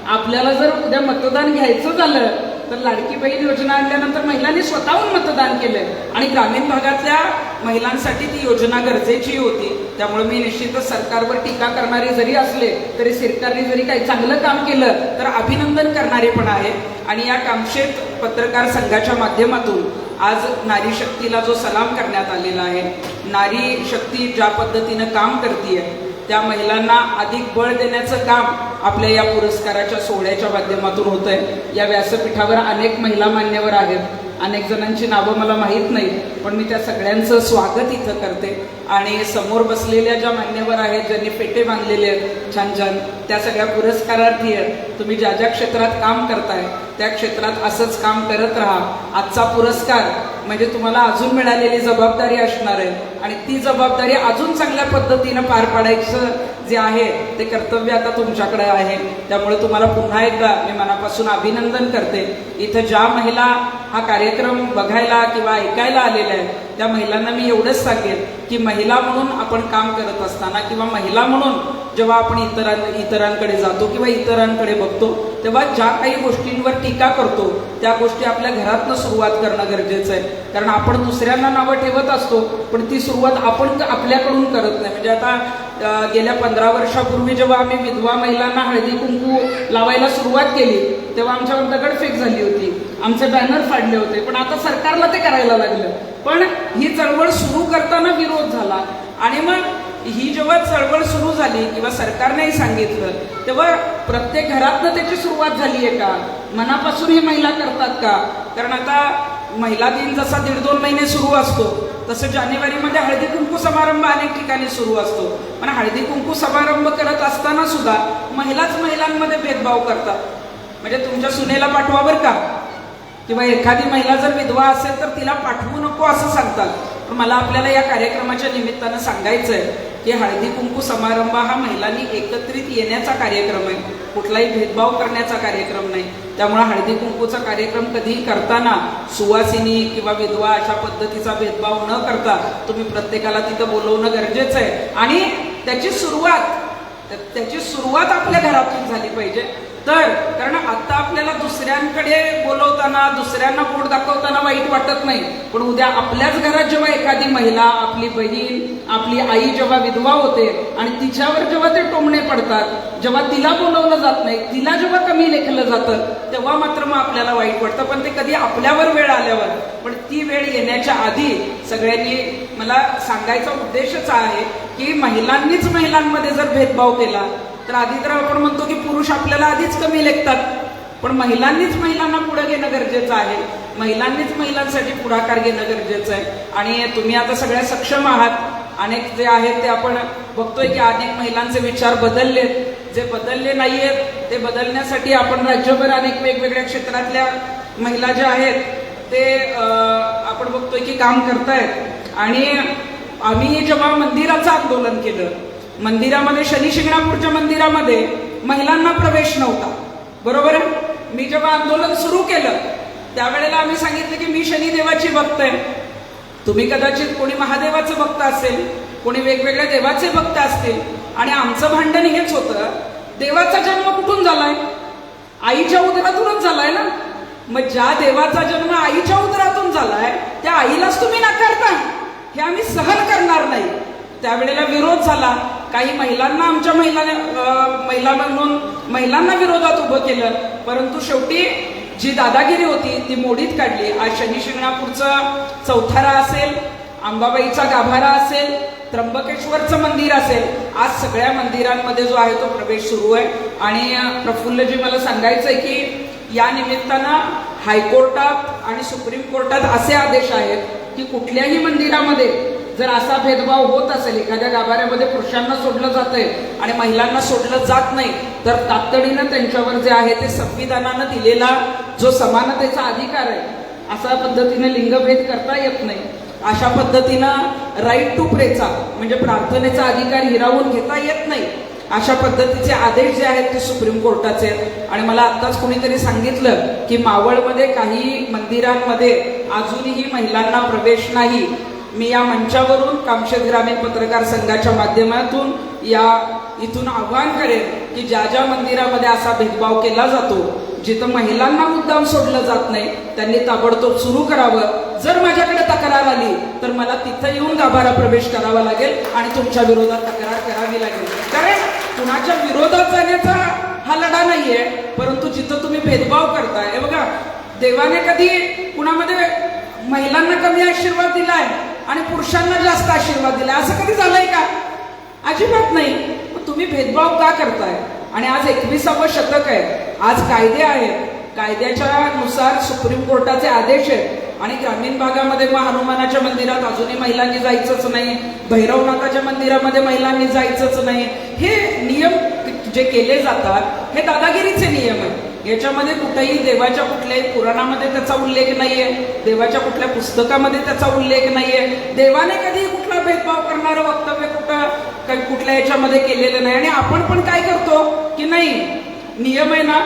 आपल्याला जर उद्या मतदान घ्यायचं झालं तर लाडकी बहीण योजना आणल्यानंतर महिलांनी स्वतःहून मतदान केलंय. आणि ग्रामीण भागातल्या महिलांसाठी ती योजना गरजेची होती. त्यामुळे मी निश्चितच सरकारवर टीका करणारे जरी असले तरी सरकारने जरी काही चांगलं काम केलं तर अभिनंदन करणारे पण आहे. आणि या कामशेत पत्रकार संघाच्या माध्यमातून आज नारी शक्तीला जो सलाम करण्यात आलेला आहे, नारी शक्ती ज्या पद्धतीनं काम करते त्या महिलांना अधिक बळ देण्याचं काम आपल्या या पुरस्काराच्या सोहळ्याच्या माध्यमातून होत आहे. या व्यासपीठावर अनेक महिला मान्यवर आहेत, अनेक जणांची नावं मला माहीत नाहीत, पण मी त्या सगळ्यांचं स्वागत इथं करते. आणि समोर बसलेल्या ज्या मान्यवर आहेत, ज्यांनी पेटे बांधलेले आहेत छान छान, त्या सगळ्या पुरस्कारार्थी आहेत. तुम्ही ज्या ज्या क्षेत्रात काम करताय त्या क्षेत्रात असंच काम करत राहा. आजचा पुरस्कार म्हणजे तुम्हाला अजून मिळालेली जबाबदारी असणार आहे आणि ती जबाबदारी अजून चांगल्या पद्धतीनं पार पाडायचं जे आहे ते कर्तव्य आता तुमच्याकडे आहे. त्यामुळे तुम्हाला पुन्हा एकदा मी मनापासून अभिनंदन करते. इथं ज्या महिला हा कार्यक्रम बघायला किंवा ऐकायला आलेल्या आहेत त्या महिलांना मी एवढंच सांगेन की महिला म्हणून आपण काम करत असताना किंवा महिला म्हणून जेव्हा आपण इतरांकडे जातो किंवा इतरांकडे बघतो तेव्हा ज्या काही गोष्टींवर टीका करतो त्या गोष्टी आपल्या घरातनं सुरुवात करणं गरजेचं आहे. कारण आपण दुसऱ्यांना नावं ठेवत असतो पण ती सुरुवात आपण आपल्याकडून करत नाही. म्हणजे आता गेल्या 15 वर्षापूर्वी जेव्हा आम्ही विधवा महिलांना हळदी कुंकू लावायला सुरुवात केली तेव्हा आमच्यावर दगडफेक झाली होती, आमचे बॅनर फाडले होते. पण आता सरकारला ते करायला लागलं. पण ही चळवळ सुरू करताना विरोध झाला आणि मग ही जेव्हा चळवळ सुरू झाली किंवा सरकारनेही सांगितलं तेव्हा प्रत्येक घरातनं त्याची सुरुवात झाली आहे का, मनापासून ही महिला करतात का? कारण आता महिला दिन जसा 1.5-2 महिने सुरू असतो तसं जानेवारीमध्ये हळदी कुंकू समारंभ अनेक ठिकाणी सुरू असतो. पण हळदी कुंकू समारंभ करत असताना सुद्धा महिलाच महिलांमध्ये भेदभाव करतात. म्हणजे तुमच्या सुनेला पाठवा बरं का, किंवा एखादी महिला जर विधवा असेल तर तिला पाठवू नको असं सांगतात. पण मला आपल्याला या कार्यक्रमाच्या निमित्तानं सांगायचं आहे की हळदी कुंकू समारंभ हा महिलांनी एकत्रित येण्याचा कार्यक्रम आहे, कुठलाही भेदभाव करण्याचा कार्यक्रम नाही. त्यामुळे हळदी कुंकूचा कार्यक्रम कधीही करताना सुवासिनी किंवा विधवा अशा पद्धतीचा भेदभाव न करता तुम्ही प्रत्येकाला तिथं बोलवणं गरजेचं आहे. आणि त्याची सुरुवात आपल्या घरातून झाली पाहिजे. तर कारण आता आपल्याला दुसऱ्यांकडे बोलवताना दुसऱ्यांना बोट दाखवताना वाईट वाटत नाही, पण उद्या आपल्याच घरात जेव्हा एखादी महिला, आपली बहीण, आपली आई जेव्हा विधवा होते आणि तिच्यावर जेव्हा ते टोमणे पडतात, जेव्हा तिला बोलवलं जात नाही, तिला जेव्हा कमी लेखलं जातं, तेव्हा मात्र मग आपल्याला वाईट वाटतं. पण ते कधी आपल्यावर वेळ आल्यावर. पण ती वेळ येण्याच्या आधी सगळ्यांनी मला सांगायचा उद्देशच आहे की महिलांनीच महिलांमध्ये जर भेदभाव केला तर आधी तर आपण म्हणतो की पुरुष आपल्याला आधीच कमी लेखतात, पण महिलांनीच महिलांना पुढे घेणं गरजेचं आहे, महिलांनीच महिलांसाठी पुढाकार घेणं गरजेचं आहे. आणि तुम्ही आता सगळ्या सक्षम आहात. अनेक जे आहेत ते आपण बघतोय की अनेक महिलांचे विचार बदललेत, जे बदलले नाहीयेत ते बदलण्यासाठी आपण राज्यभर अनेक वेगवेगळ्या क्षेत्रातल्या महिला ज्या आहेत ते आपण बघतोय की काम करतायत. आणि आम्ही जेव्हा मंदिराचं आंदोलन केलं, मंदिरामध्ये शनी शिंगणापूरच्या मंदिरामध्ये महिलांना प्रवेश नव्हता, बरोबर आहे. मी जेव्हा आंदोलन सुरू केलं त्यावेळेला आम्ही सांगितलं की मी शनिदेवाची भक्त आहे, तुम्ही कदाचित कोणी महादेवाचं भक्त असेल, कोणी वेगवेगळ्या देवाचे भक्त असतील. आणि आमचं भांडण हेच होतं, देवाचा जन्म कुठून झालाय? आईच्या उदरातूनच झालाय ना. मग ज्या देवाचा जन्म आईच्या उदरातून झालाय त्या आईलाच तुम्ही नाकारता, हे आम्ही सहन करणार नाही. त्यावेळेला विरोध झाला. काही महिलांना आमच्या महिला म्हणून महिलांना विरोधात उभं केलं, परंतु शेवटी जी दादागिरी होती ती मोडीत काढली. आज शनी शिंगणापूरचा चौथारा असेल, अंबाबाईचा गाभारा असेल, त्र्यंबकेश्वरचं मंदिर असेल, आज सगळ्या मंदिरांमध्ये जो आहे तो प्रवेश सुरू आहे. आणि प्रफुल्लजी मला सांगायचंय की या निमित्तानं हायकोर्टात आणि सुप्रीम कोर्टात असे आदेश आहेत की कुठल्याही मंदिरामध्ये जर असा भेदभाव होत असेल, एखाद्या गाभाऱ्यामध्ये पुरुषांना सोडलं जातंय आणि महिलांना सोडलं जात नाही, तर तातडीनं त्यांच्यावर जे आहे ते संविधानानं दिलेला जो समानतेचा अधिकार आहे, अशा पद्धतीनं लिंगभेद करता येत नाही, अशा पद्धतीनं राईट टू प्रेचा म्हणजे प्रार्थनेचा अधिकार हिरावून घेता येत नाही, अशा पद्धतीचे आदेश जे आहेत ते सुप्रीम कोर्टाचे आहेत. आणि मला आत्ताच कुणीतरी सांगितलं की मावळमध्ये काही मंदिरांमध्ये अजूनही महिलांना प्रवेश नाही. मी या मंचावरून कामशेत ग्रामीण पत्रकार संघाच्या माध्यमातून इथून आव्हान करेन की ज्या ज्या मंदिरामध्ये असा भेदभाव केला जातो, जिथं महिलांना मुद्दाम सोडलं जात नाही, त्यांनी ताबडतोब सुरू करावं. जर माझ्याकडे तक्रार आली तर मला तिथं येऊन गाभारा प्रवेश करावा लागेल आणि तुमच्या विरोधात तक्रार करावी लागेल. कारण कुणाच्या विरोधात जाण्याचा हा लढा नाहीये, परंतु जिथं तुम्ही भेदभाव करताय. हे बघा, देवाने कधी कुणामध्ये महिलांना कमी आशीर्वाद दिलाय आणि पुरुषांना जास्त आशीर्वाद दिलाय असं कधी झालंय का? अजिबात नाही. मग तुम्ही भेदभाव का करताय? आणि आज 21वे शतक आहे, आज कायदे आहेत, कायद्याच्या नुसार सुप्रीम कोर्टाचे आदेश आहेत. आणि ग्रामीण भागामध्ये मग हनुमानाच्या मंदिरात अजूनही महिलांनी जायचंच नाही, भैरवनाथाच्या मंदिरामध्ये महिलांनी जायचंच नाही. हे नियम जे केले जातात हे दादागिरीचे नियम आहेत. याच्यामध्ये कुठेही देवाच्या कुठल्याही पुराणामध्ये त्याचा उल्लेख नाहीये, देवाच्या कुठल्या पुस्तकामध्ये त्याचा उल्लेख नाहीये. देवाने कधी कुठला भेदभाव करणारं वक्तव्य कुठल्या याच्यामध्ये केलेलं नाही. आणि आपण पण काय करतो की नाही, नियम आहे ना,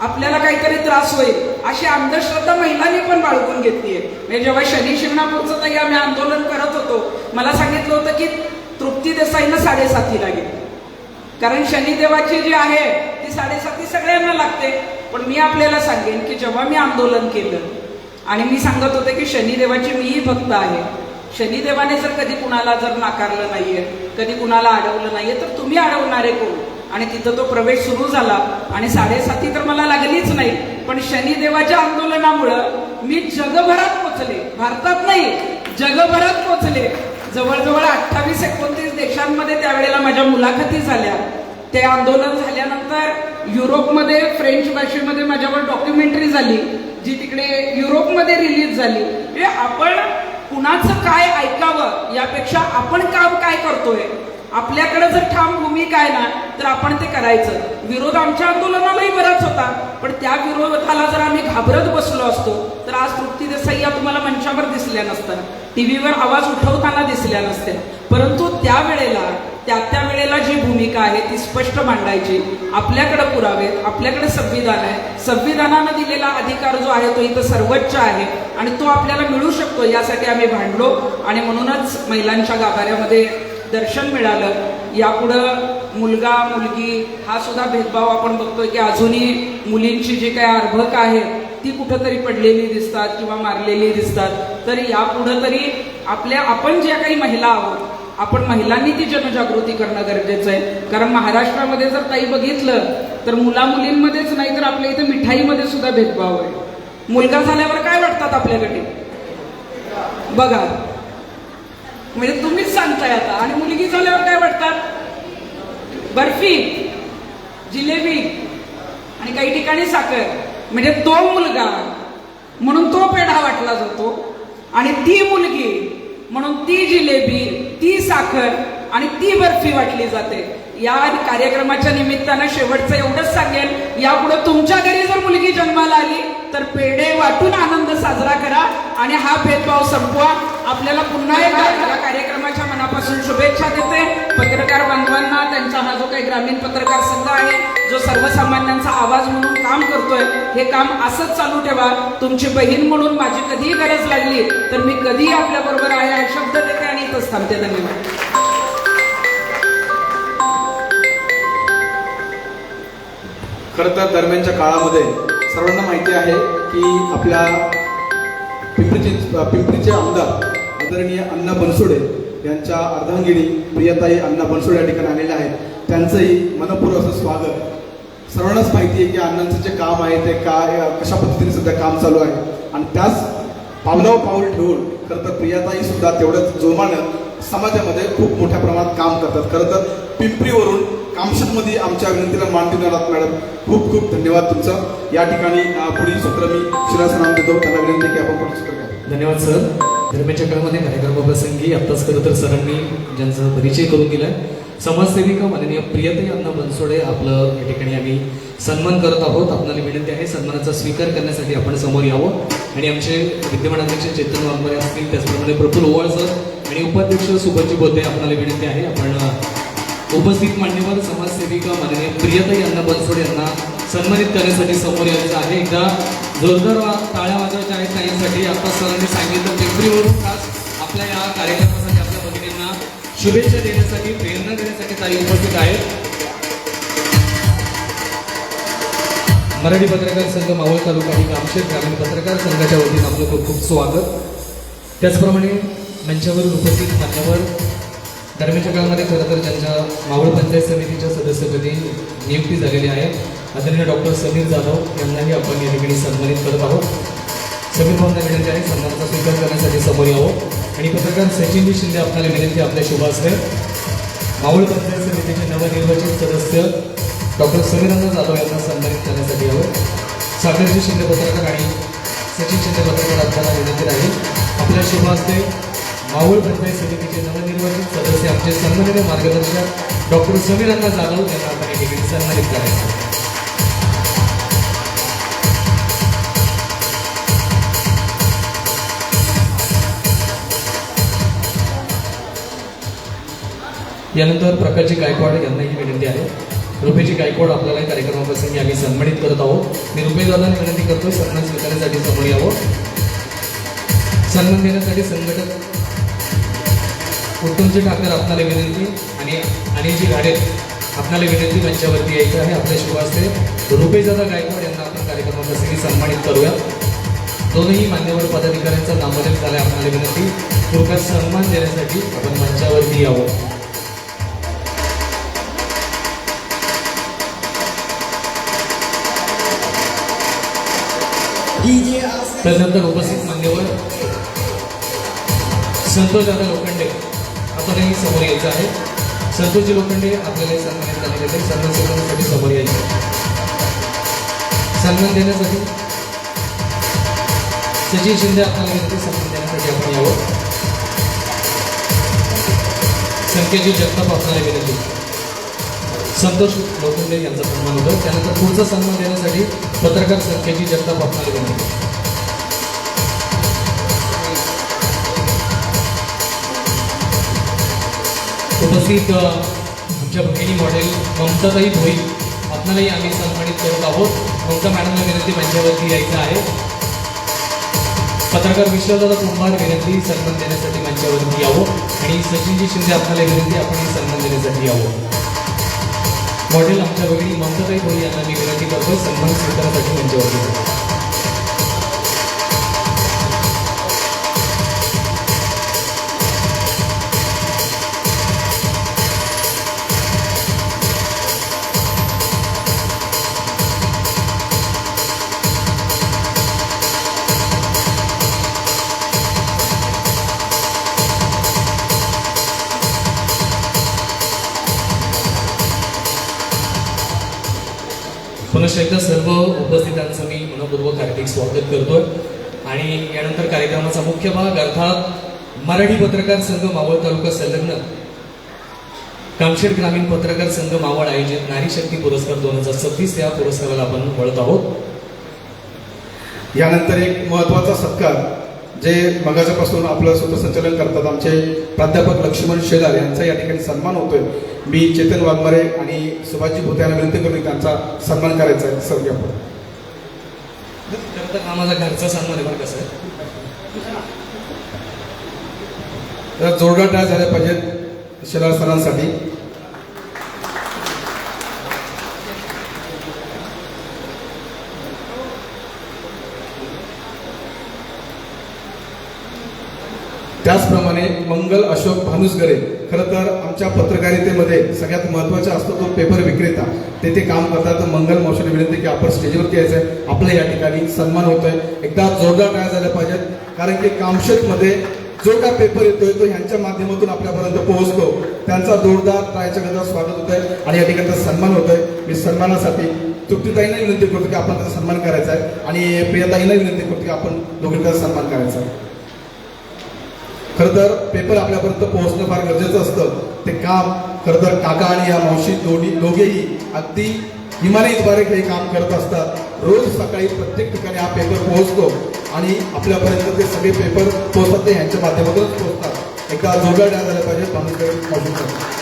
आपल्याला काहीतरी त्रास होईल अशी अंधश्रद्धा महिलांनी पण बाळगून घेतलीये. म्हणजे जेव्हा शनी शिंगणापूरचं ताई आम्ही आंदोलन करत होतो, मला सांगितलं होतं की तृप्ती देसाईनं 7.5 लागेल, कारण शनिदेवाची जी आहे ती 7.5 सगळ्यांना लागते. पण मी आपल्याला सांगेन की जेव्हा मी आंदोलन केलं आणि मी सांगत होते की शनिदेवाची मीही भक्त आहे, शनिदेवाने जर कधी कुणाला जर नाकारलं नाहीये, कधी कुणाला अडवलं नाहीये, तर तुम्ही अडवणारे कोण? आणि तिथं तो प्रवेश सुरू झाला आणि 7.5 तर मला लागलीच नाही, पण शनिदेवाच्या आंदोलनामुळं मी जगभरात पोचले, भारतात नाही जगभरात पोचले. जवळजवळ 28-29 देशांमध्ये त्यावेळेला माझ्या मुलाखती झाल्या. ते आंदोलन झाल्यानंतर युरोपमध्ये फ्रेंच भाषेमध्ये माझ्यावर डॉक्युमेंटरी झाली, जी तिकडे युरोपमध्ये रिलीज झाली. म्हणजे आपण कुणाचं काय ऐकावं यापेक्षा आपण काम काय करतोय, आपल्याकडे जर ठाम भूमिका आहे ना तर आपण ते करायचं. विरोध आमच्या आंदोलनालाही बराच होता, पण त्या विरोधाला जर आम्ही घाबरत बसलो असतो तर आज तृप्ती देसाई या तुम्हाला मंचावर दिसल्या नसत्या, टीव्हीवर आवाज उठवताना दिसल्या नसत्या. परंतु त्यावेळेला त्या वेळेला जी भूमिका आहे ती स्पष्ट मांडायची. आपल्याकडे पुरावेत, आपल्याकडे संविधान आहे, संविधानानं दिलेला अधिकार जो आहे तो इथं सर्वोच्च आहे आणि तो आपल्याला मिळू शकतो, यासाठी आम्ही भांडलो. आणि म्हणूनच महिलांच्या गाभाऱ्यामध्ये दर्शन मिळालं. यापुढं मुलगा मुलगी हा सुद्धा भेदभाव आपण बघतोय की अजूनही मुलींची जी काही अर्भक आहेत ती कुठंतरी पडलेली दिसतात किंवा मारलेली दिसतात. तर यापुढं तरी आपण ज्या काही महिला आहोत, आपण महिलांनी ती जनजागृती करणं गरजेचं आहे. कारण महाराष्ट्रामध्ये जर काही बघितलं तर मुला मुलींमध्येच नाही तर आपल्या इथे मिठाईमध्ये सुद्धा भेदभाव आहे. मुलगा झाल्यावर काय वाटतात आपल्याकडे बघा, म्हणजे तुम्हीच सांगताय आता. आणि मुलगी झाल्यावर काय वाटतात? बर्फी, जिलेबी आणि काही ठिकाणी साखर. म्हणजे तो मुलगा म्हणून तो पेढा वाटला जातो आणि ती मुलगी म्हणून ती जिलेबी, ती साखर आणि ती बर्फी वाटली जाते. या कार्यक्रमाच्या निमित्तानं शेवटचं एवढंच सांगेन, यापुढे तुमच्या घरी जर मुलगी जन्माला आली तर पेढे वाटून आनंद साजरा करा आणि हा भेदभाव संपवा. आपल्याला पुन्हा एकदा या कार्यक्रमाच्या मनापासून शुभेच्छा देते. पत्रकार बांधवांना, त्यांचा हा जो काही ग्रामीण पत्रकार संघ आहे, जो सर्वसामान्यांचा आवाज म्हणून काम करतोय, हे काम असंच चालू ठेवा. तुमची बहीण म्हणून माझी कधीही गरज लागली तर मी कधीही आपल्या बरोबर आहे हा शब्द देते आणि इथंच थांबते. धन्यवाद. खरं तर दरम्यानच्या काळामध्ये सर्वांना माहिती आहे की आपल्या पिंपरीचे आमदार आदरणीय अण्णा बनसोडे यांच्या अर्धांगिनी प्रियताई अण्णा बनसोडे या ठिकाणी आलेले आहेत. त्यांचंही मनपूर्वक असं स्वागत. सर्वांनाच माहिती आहे की अण्णांचं जे काम आहे ते कशा पद्धतीने सध्या काम चालू आहे आणि त्याच पावलावर पाऊल ठेवून खरं तर प्रियताई सुद्धा तेवढंच जोमानं समाजामध्ये खूप मोठ्या प्रमाणात काम करतात. खरं तर पिंपरीवरून कामशेतमध्ये आमच्या विनंतीला मान देऊन आलात मॅडम, खूप खूप धन्यवाद तुमचं. या ठिकाणी पुढील सूत्र मी शिरासनाम देतो, त्यांना विनंती की आपण पुढील सूत्र घ्या. धन्यवाद सर. दरम्यानच्या काळामध्ये कार्यक्रमाप्रसंगी आत्ताच खरं तर सरांनी ज्यांचा परिचय करून दिलाय, समाजसेविका माननीय प्रियताई अण्णा बनसोडे आपलं या ठिकाणी आम्ही सन्मान करत आहोत. आपल्याला विनंती आहे सन्मानाचा स्वीकार करण्यासाठी आपण समोर यावं. आणि आमचे विद्यमान अध्यक्ष चेतन वाघमारे असतील, त्याचप्रमाणे प्रफुल्ल ओवाळ सर आणि उपाध्यक्ष सुभजी बोधे, आपल्याला विनंती आहे आपण उपस्थित मान्यवर समाजसेविका माननीय प्रियताई अण्णा बनसोडे यांना सन्मानित करण्यासाठी समोर यायचं आहे. एकदा जोरदार टाळ्या वाजवायच्या आहेत त्यांच्यासाठी. आता सरांनी सांगितलं पिंपरीवरून खास आपल्या या कार्यक्रमासाठी आपल्या भगिनींना शुभेच्छा देण्यासाठी, प्रेरणा देण्यासाठी ताई उपस्थित आहेत. मराठी पत्रकार संघ मावळ तालुका आणि कामशेत ग्रामीण पत्रकार संघाच्या वतीनं आपलं खूप खूप स्वागत. त्याचप्रमाणे मंचावरून उपस्थित मान्यवर दरम्यानच्या काळामध्ये खरं तर ज्यांच्या मावळ पंचायत समितीच्या सदस्यपदी नियुक्ती झालेली आहे, आदरणीय डॉक्टर समीर जाधव यांनाही आपण या ठिकाणी सन्मानित करत आहोत. समीर भावना विनंती आहे सन्मानाचा स्वीकार करण्यासाठी समोर यावं. आणि पत्रकार सचिनजी शिंदे आपल्याला विनंती आपल्या शुभ असते. मावळ पंचायत समितीचे नवनिर्वाचित सदस्य डॉक्टर समीरांना जाधव यांना सन्मानित करण्यासाठी यावं. सागरजी शिंदे पत्रकार आणि सचिन शिंदे पत्रकार आपल्याला विनंती राहील आपल्या शुभ असते. मावळ पंचायत समितीचे नवनिर्वाचित सदस्य आमचे सन्माननीय मार्गदर्शक डॉक्टर समीरांना जाधव यांना आपण या ठिकाणी सन्मानित करायचं. यानंतर प्रकाशजी गायकवाड यांनाही विनंती आहे. रुपेजी गायकवाड आपल्याला कार्यक्रमाप्रसंगी आम्ही सन्मानित करत आहोत. मी रुपेदादांना विनंती करतो सन्मान स्वीकारण्यासाठी समोर यावं. सन्मान देण्यासाठी संघटक उत्तमजी ठाकर आपल्याला विनंती आणि अनिलजी घाडे आपल्याला विनंती मंचावरती यायचं आहे. आपल्या शुभ असते रुपेदादा गायकवाड यांना आपण कार्यक्रमाप्रसंगी सन्मानित करूया. दोनही मान्यवर पदाधिकाऱ्यांचा नामोल्लेख झाला आपल्याला विनंती पुरस्कार सन्मान देण्यासाठी आपण मंचावरती यावं. त्यानंतर उपस्थित मान्यवर संतोष दादा लोखंडे आपणही समोर यायचं आहे. संतोषजी लोखंडे आपल्याला सन्मानित झालेले आहेत. सन्मान स्वीकारण्यासाठी समोर यायचे. सन्मान देण्यासाठी सचिन शिंदे आपल्याला विनंती सन्मान देण्यासाठी आपण यावं. संकेतजी जगताप आपल्याला विनंती. संतोष लोखंडे यांचा सन्मान होतो. त्यानंतर पुढचा सन्मान देण्यासाठी पत्रकार संकेतजी जगताप आपल्याला विनंती. उपस्थित आमच्या भगिनी मॉडेल ममताताई भोई आपल्यालाही आम्ही सन्मानित करत आहोत. ममता मॅडमला विनंती मंचावरती यायचं आहे. पत्रकार विश्वदादा कुंभार विनंती सन्मान देण्यासाठी मंचावरती यावं. आणि सचिनजी शिंदे आपल्याला विनंती आपणही सन्मान देण्यासाठी यावं. मॉडेल आमच्या भगिनी ममताताई भोई यांना मी विनंती करतो सन्मान स्वीकारण्यासाठी मंचावरती यावं. पुनश्च एकदा सर्व उपस्थितांचं मी मनपूर्वक हार्दिक स्वागत करतोय. आणि यानंतर कार्यक्रमाचा मुख्य भाग अर्थात मराठी पत्रकार संघ मावळ तालुका संलग्न कामशेत ग्रामीण पत्रकार संघ मावळ आयोजित नारी शक्ती पुरस्कार 2026 या पुरस्काराला आपण वळत आहोत. यानंतर एक महत्त्वाचा सत्कार जे मगाच्यापासून आपलं सूत्रसंचालन करतात आमचे प्राध्यापक लक्ष्मण शेलार यांचा या ठिकाणी सन्मान होतोय. मी चेतन वाघमारे आणि सुभाषजी भोते यांना विनंती करून त्यांचा सन्मान करायचा आहे. सर्व आपण तर हा माझा घरचा सन्मान आहे. बरं कसं आहे तर जोरदार टाळ्या झाल्या पाहिजेत शेलार सरांसाठी. त्याचप्रमाणे मंगल अशोक भानुसगरे खरं तर आमच्या पत्रकारितेमध्ये सगळ्यात महत्त्वाचा असतो तो पेपर विक्रेता ते काम करतात. मंगल मावशीने विनंती की आपण स्टेजवरती यायचं आहे. आपल्या या ठिकाणी सन्मान होतोय. एकदा जोरदार टाळ्या झाल्या पाहिजेत कारण की कामशेतमध्ये जो काय पेपर येतोय तो ह्यांच्या माध्यमातून आपल्यापर्यंत पोहोचतो. त्यांचा जोरदार टाळ्याच्या गजरात स्वागत होत आहे आणि या ठिकाणी सन्मान होतोय. मी सन्मानासाठी तृप्तीताईंना विनंती करतो की आपण त्याचा सन्मान करायचा आहे आणि प्रियाताईंना विनंती करतो की आपण दोघींचा सन्मान करायचा आहे. खरं तर पेपर आपल्यापर्यंत पोहोचणं फार गरजेचं असतं. ते काम खरं तर काका आणि या मावशी दोघेही अगदी इमारतीद्वारे हे काम करत असतात. रोज सकाळी प्रत्येक ठिकाणी हा पेपर पोहोचतो आणि आपल्यापर्यंत ते सगळे पेपर पोहोचतात ते ह्यांच्या माध्यमातूनच पोहोचतात. एकदा जोरदार द्या झालं पाहिजे मावशी.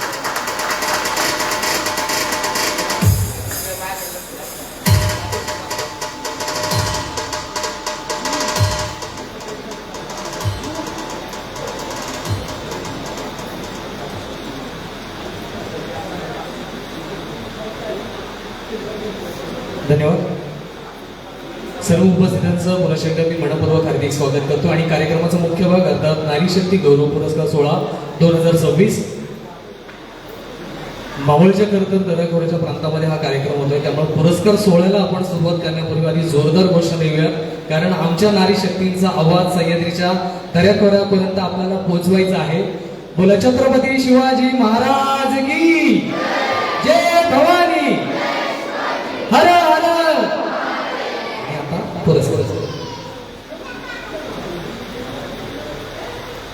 धन्यवाद. सर्व उपस्थितांचं पुनश्च एकदा मी मनपूर्वक हार्दिक स्वागत करतो. आणि कार्यक्रमाचा मुख्य भाग अर्थात नारी शक्ती गौरव पुरस्कार सोहळा 2026 मावळच्या खरं तर दऱ्याखोऱ्याच्या प्रांतामध्ये हा कार्यक्रम होतोय. त्यामुळे पुरस्कार सोहळ्याला आपण सुरुवात करण्यापूर्वी आधी जोरदार घोषणा देऊया कारण आमच्या नारी शक्तींचा आवाज सह्याद्रीच्या दऱ्याखोऱ्यापर्यंत आपल्याला पोहोचवायचा आहे. बोला छत्रपती शिवाजी महाराज की जय भवानी हर हर. आणि आता पुरस्कार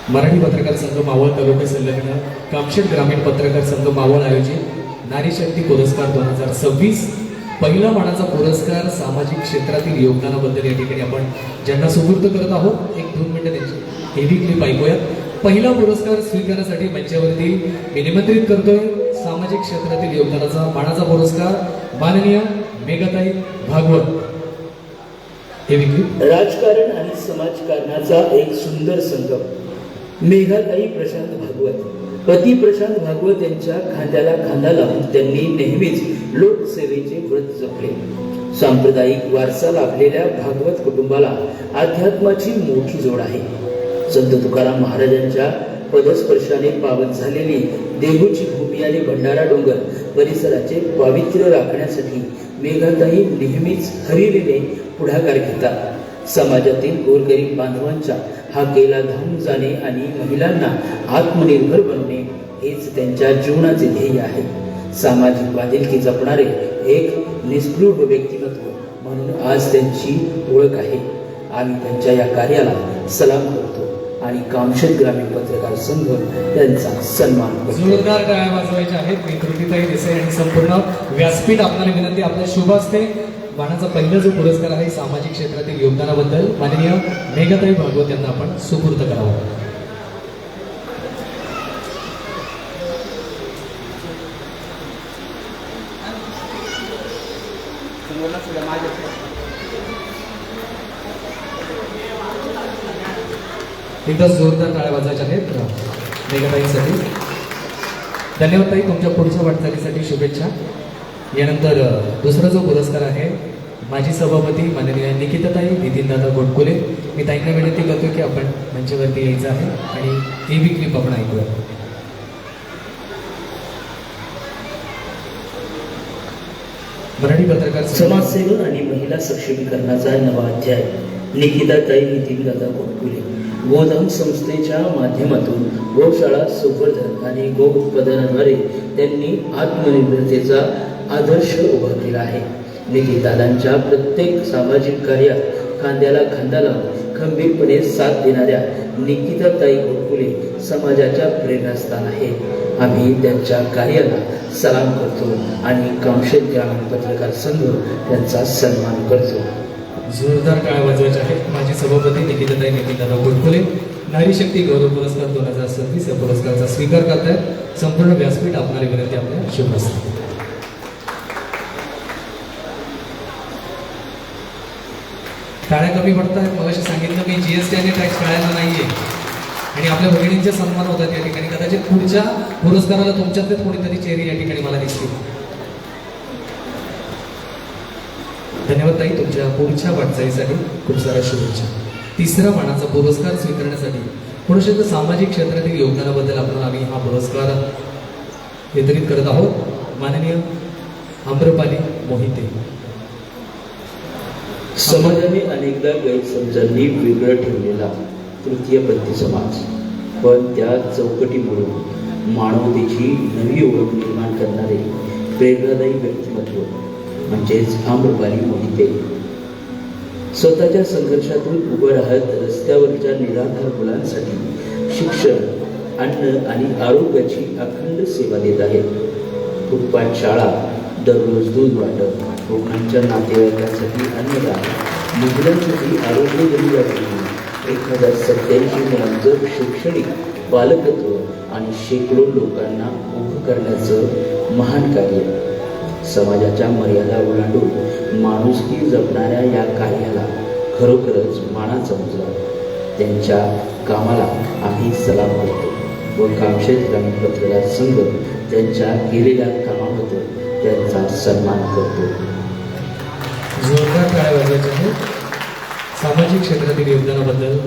मराठी पत्रकार संघ मावळ तालुका संलग्न कामशेत ग्रामीण पत्रकार संघ मावळ आयोजित नारी शक्ती पुरस्कार 2026 पहिला मानाचा पुरस्कार सामाजिक क्षेत्रातील योगदानाबद्दल या ठिकाणी आपण ज्यांना सुपूर्द करत आहोत. 1-2 मिनिटं त्यांची हेवी क्लिप ऐकूया. पहिला पुरस्कार स्वीकारण्यासाठी मंचावरती मी निमंत्रित करतोय सामाजिक क्षेत्रातील योगदानाचा मानाचा पुरस्कार माननीय मेघताई भागवत. Heavy clip. राजकारण आणि समाजकारणाचा एक सुंदर संगम. मेघाताई प्रशांत भागवत, पती प्रशांत भागवत यांच्या खांद्याला खांदा लावून त्यांनी नेहमीच लोकसेवेचे व्रत जपले. सांप्रदायिक वारसा लाभलेल्या भागवत कुटुंबाला अध्यात्माची मोठी जोड आहे. संत तुकाराम महाराजांच्या पदस्पर्शाने पावन झालेली देहूची भूमी आणि भंडारा डोंगर परिसराचे पावित्र्य राखण्यासाठी मेघाताई नेहमीच हरिरीने पुढाकार घेतात. समाजातील गोरगरीब बांधवांच्या हाकेला धावून जाणे आणि महिलांना आत्मनिर्भर बनवणे हेच त्यांच्या जीवनाचे ध्येय आहे. सामाजिक बांधिलकी जपणारे एक निस्पृह व्यक्तिमत्व म्हणून आज त्यांची ओळख आहे. आम्ही त्यांच्या या कार्याला सलाम करतो आणि कामशेत ग्रामीण पत्रकार संघ त्यांचा सन्मान करतो. जोरदार टाळ्या वाजवायच्या आहेत. मी कृतीताई देसाई आणि संपूर्ण व्यासपीठ आपल्याला विनंती, आपल्या शुभ हस्ते वाणाचा पहिला जो पुरस्कार आहे सामाजिक क्षेत्रातील योगदानाबद्दल माननीय मेघाताई भागवत यांना आपण सुपूर्द करावा. एकदा जोरदार टाळ्या वाजवायच्या आहेत मेघाताईंसाठी. धन्यवाद ताई, तुमच्या पुढच्या वाटचालीसाठी शुभेच्छा. यानंतर दुसरा जो पुरस्कार आहे माजी सभापती माननीय निकिताताई नितीनदादा गोडकुले. मी ताईंना विनंती करतो की आपण मंचावरती यायचं आहे आणि ही बी क्लिप आपण ऐकूया. मराठी पत्रकार समाजसेवा आणि महिला सक्षमीकरणाचा नवा अध्याय. निकिताताई नितीनदादा गोडकुले गोधाम संस्थेच्या माध्यमातून गोशाळा संवर्धन आणि गो उत्पादनाद्वारे त्यांनी आत्मनिर्भरतेचा आदर्श उभा केला आहे. नितीनदादांच्या प्रत्येक सामाजिक कार्यात खांद्याला खांदा लावून खंबीरपणे साथ देणाऱ्या निकिताताई गोडकुले समाजाच्या प्रेरणास्थान आहेत. आम्ही त्यांच्या कार्याला सलाम करतो आणि कामशेत ग्रामीण पत्रकार संघ त्यांचा सन्मान करतो. जोरदार टाळ्या वाजवायच्या आहेत. माजी सभापती निकिताताई नितीनदादा गोडकुले नारी शक्ती गौरव पुरस्कार 2026 या पुरस्काराचा स्वीकार करतायत. संपूर्ण व्यासपीठ आपणारी विनंती आपल्या शुभ हस्ते. टाळ्या कमी पडतात. मगाशी सांगितलं मी जीएसटी आणि टॅक्स टाळायला नाहीये आणि आपल्या भगिनींचे सन्मान होतात या ठिकाणी. कदाचित पुढच्या पुरस्काराला तुमच्यातच कोणीतरी चेहरे या ठिकाणी मला दिसतील. धन्यवाद ताई, तुमच्या पुढच्या वाटचालीसाठी खूप साऱ्या शुभेच्छा. तिसरा मानाचा पुरस्कार स्वीकारण्यासाठी पुरुषांच्या सामाजिक क्षेत्रातील योगदानाबद्दल आपण आम्ही हा पुरस्कार वितरित करत आहोत. माननीय आम्रपाली मोहिते. समाजाने अनेकदा गैरसमजांनी वेगळं ठेवलेला तृतीयपंथी समाज, पण त्या चौकटीमुळे मानवतेची नवी ओळख निर्माण करणारे प्रेरणादायी व्यक्तिमत्व म्हणजेच आम्रपाली मोहिते. स्वतःच्या संघर्षातून उभं राहत रस्त्यावरच्या निराधार मुलांसाठी शिक्षण, अन्न आणि आरोग्याची अखंड सेवा देत आहेत. फुटपाथ शाळा, दररोज दूध वाटप, रुग्णांच्या नातेवाईकांसाठी अन्नदान, महिलांसाठी आरोग्य गरीब 1087 मुलांचं शैक्षणिक पालकत्व आणि शेकडो लोकांना उभं करण्याचं महान कार्य. समाजाच्या मर्यादा ओलांडून माणुसकी जपणाऱ्या या कार्याला खरोखरच मानाचा मुजरा. त्यांच्या कामाला आम्ही सलाम करतो व कामशेत ग्रामीण पत्रकार संघ त्यांच्या केलेल्या कामाबद्दल त्यांचा सन्मान करतो. जोरदार टाळ्या वाजवायच्या आहेत. सामाजिक क्षेत्रातील योगदानाबद्दल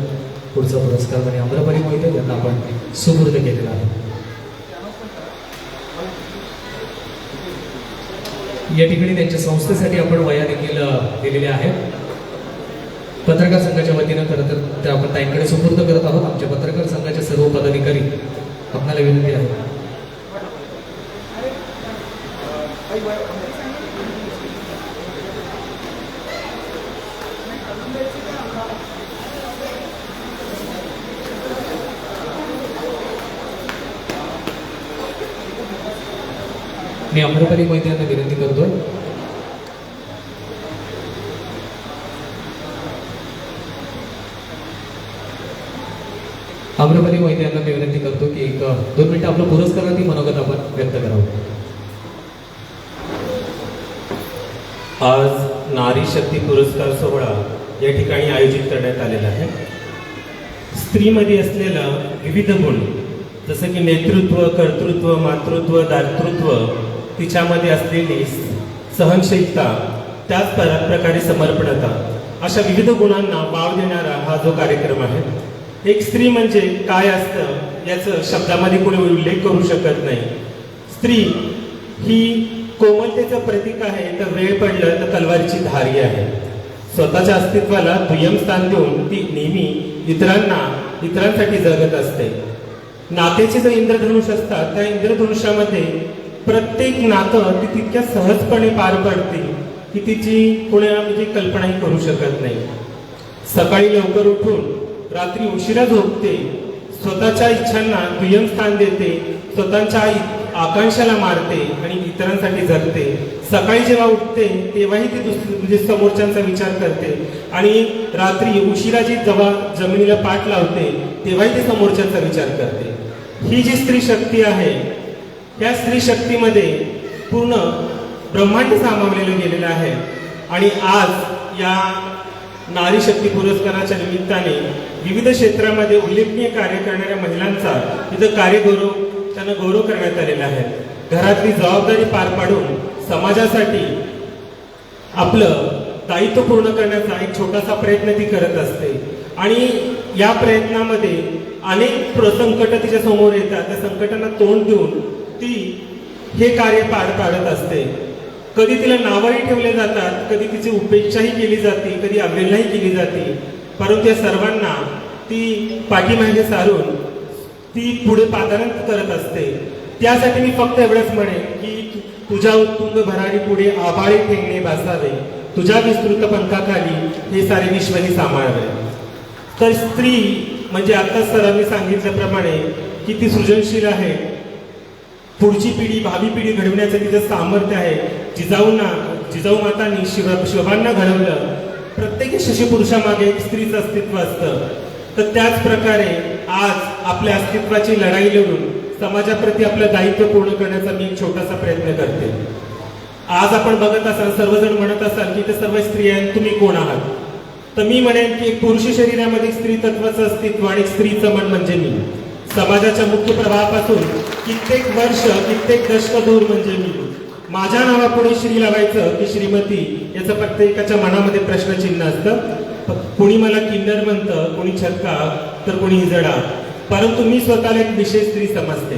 पुढचा पुरस्कार आणि आम्रपाली मोहिते यांना आपण सुपूर्द केलेला आहे. या ठिकाणी त्यांच्या संस्थेसाठी आपण वया देखील दिलेल्या आहेत. पत्रकार संघाच्या वतीनं खरं तर त्या आपण ताईंकडे सुपूर्द करत आहोत. आमच्या पत्रकार संघाचे सर्व पदाधिकारी आपल्याला विनंती आहे. मी आम्रपाली मोहिते यांना विनंती करतो. आम्रपाली मोहिते यांना मी विनंती करतो की 1-2 मिनिटं आपलं पुरस्कारातील मनोगत आपण व्यक्त करावं. आज नारी शक्ती पुरस्कार सोहळा या ठिकाणी आयोजित करण्यात आलेला आहे. स्त्रीमध्ये असलेलं विविध गुण जसं की नेतृत्व, कर्तृत्व, मातृत्व, दातृत्व, तिच्यामध्ये असलेली सहनशीलता त्याच प्रकारे समर्पणता अशा विविध गुणांना वाव देणारा हा जो कार्यक्रम आहे. एक स्त्री म्हणजे काय असतं याचं शब्दामध्ये कोणी उल्लेख करू शकत नाही. स्त्री ही कोमलतेचं प्रतीक आहे, तर वेळ पडलं तर तलवारीची धारी आहे. स्वतःच्या अस्तित्वाला दुय्यम स्थान देऊन ती नेहमी इतरांसाठी जगत असते. नात्याचे जे इंद्रधनुष असतात त्या इंद्रधनुष्यामध्ये प्रत्येक नातं ती तितक्या सहजपणे पार पडते की तिची कोणा म्हणजे कल्पनाही करू शकत नाही. सकाळी लवकर उठून रात्री उशिरा झोपते, स्वतःच्या इच्छांना दुय्यम स्थान देते, स्वतःच्या आकांक्षाला मारते आणि इतरांसाठी जगते. सकाळी जेव्हा उठते तेव्हाही ती म्हणजे समोरच्यांचा विचार करते आणि रात्री उशिरा जेव्हा जमिनीला पाठ लावते तेव्हाही ती समोरच्यांचा विचार करते. ही जी स्त्री शक्ती आहे त्या स्त्री शक्तीमध्ये पूर्ण ब्रह्मांड सामावलेलं गेलेलं आहे. आणि आज या नारी शक्ती पुरस्काराच्या निमित्ताने विविध क्षेत्रामध्ये उल्लेखनीय कार्य करणाऱ्या महिलांचा तिथं त्यांना गौरव करण्यात आलेला आहे. घरातली जबाबदारी पार पाडून समाजासाठी आपलं दायित्व पूर्ण करण्याचा एक छोटासा प्रयत्न ती करत असते आणि या प्रयत्नामध्ये अनेक संकट तिच्या समोर येतात. त्या संकटांना तोंड देऊन ती हे कार्य पार पाडत असते. कधी तिला नावही ठेवले जातात, कधी तिची उपेक्षाही केली जाते, कधी अवहेलनाही केली जाते, परंतु या सर्वांना ती पाठीमागे सारून ती पुढे पादारण करत असते. त्यासाठी मी फक्त एवढंच म्हणेन की तुझ्या उत्तुंग भरारी पुढे आभाळी ठेंगणे बसावे, तुझ्या विस्तृत पंखाखाली हे सारे विश्वही सामाळावे. तर स्त्री म्हणजे आता सरांनी सांगितल्याप्रमाणे की ती सृजनशील आहे, पुढची पिढी भावी पिढी घडवण्याचं तिचं सामर्थ्य आहे. जिजाऊ मातांनी शिवांना घडवलं. प्रत्येक यशस्वी पुरुषामागे एक स्त्रीचं अस्तित्व असतं. तर त्याच प्रकारे आज आपल्या अस्तित्वाची लढाई लढून समाजाप्रती आपलं दायित्व पूर्ण करण्याचा मी एक छोटासा प्रयत्न करते. आज आपण बघत असाल, सर्वजण म्हणत असाल की ते सर्व स्त्रिया आहेत, तुम्ही कोण आहात? तर मी म्हणेन की एक पुरुष शरीरामध्ये स्त्री तत्वाचं अस्तित्व आणि स्त्रीचं मन म्हणजे मी. समाजाच्या मुख्य प्रवाहापासून कित्येक वर्ष कित्येक दशक दूर म्हणजे मी. माझ्या नावापुढे श्री लावायचं की श्रीमती याचं प्रत्येकाच्या मनामध्ये प्रश्नचिन्ह असतं. कोणी मला किन्नर म्हणतं, कोणी छक्का तर कोणी हिजडा, परंतु मी स्वतःला एक विशेष स्त्री समजते.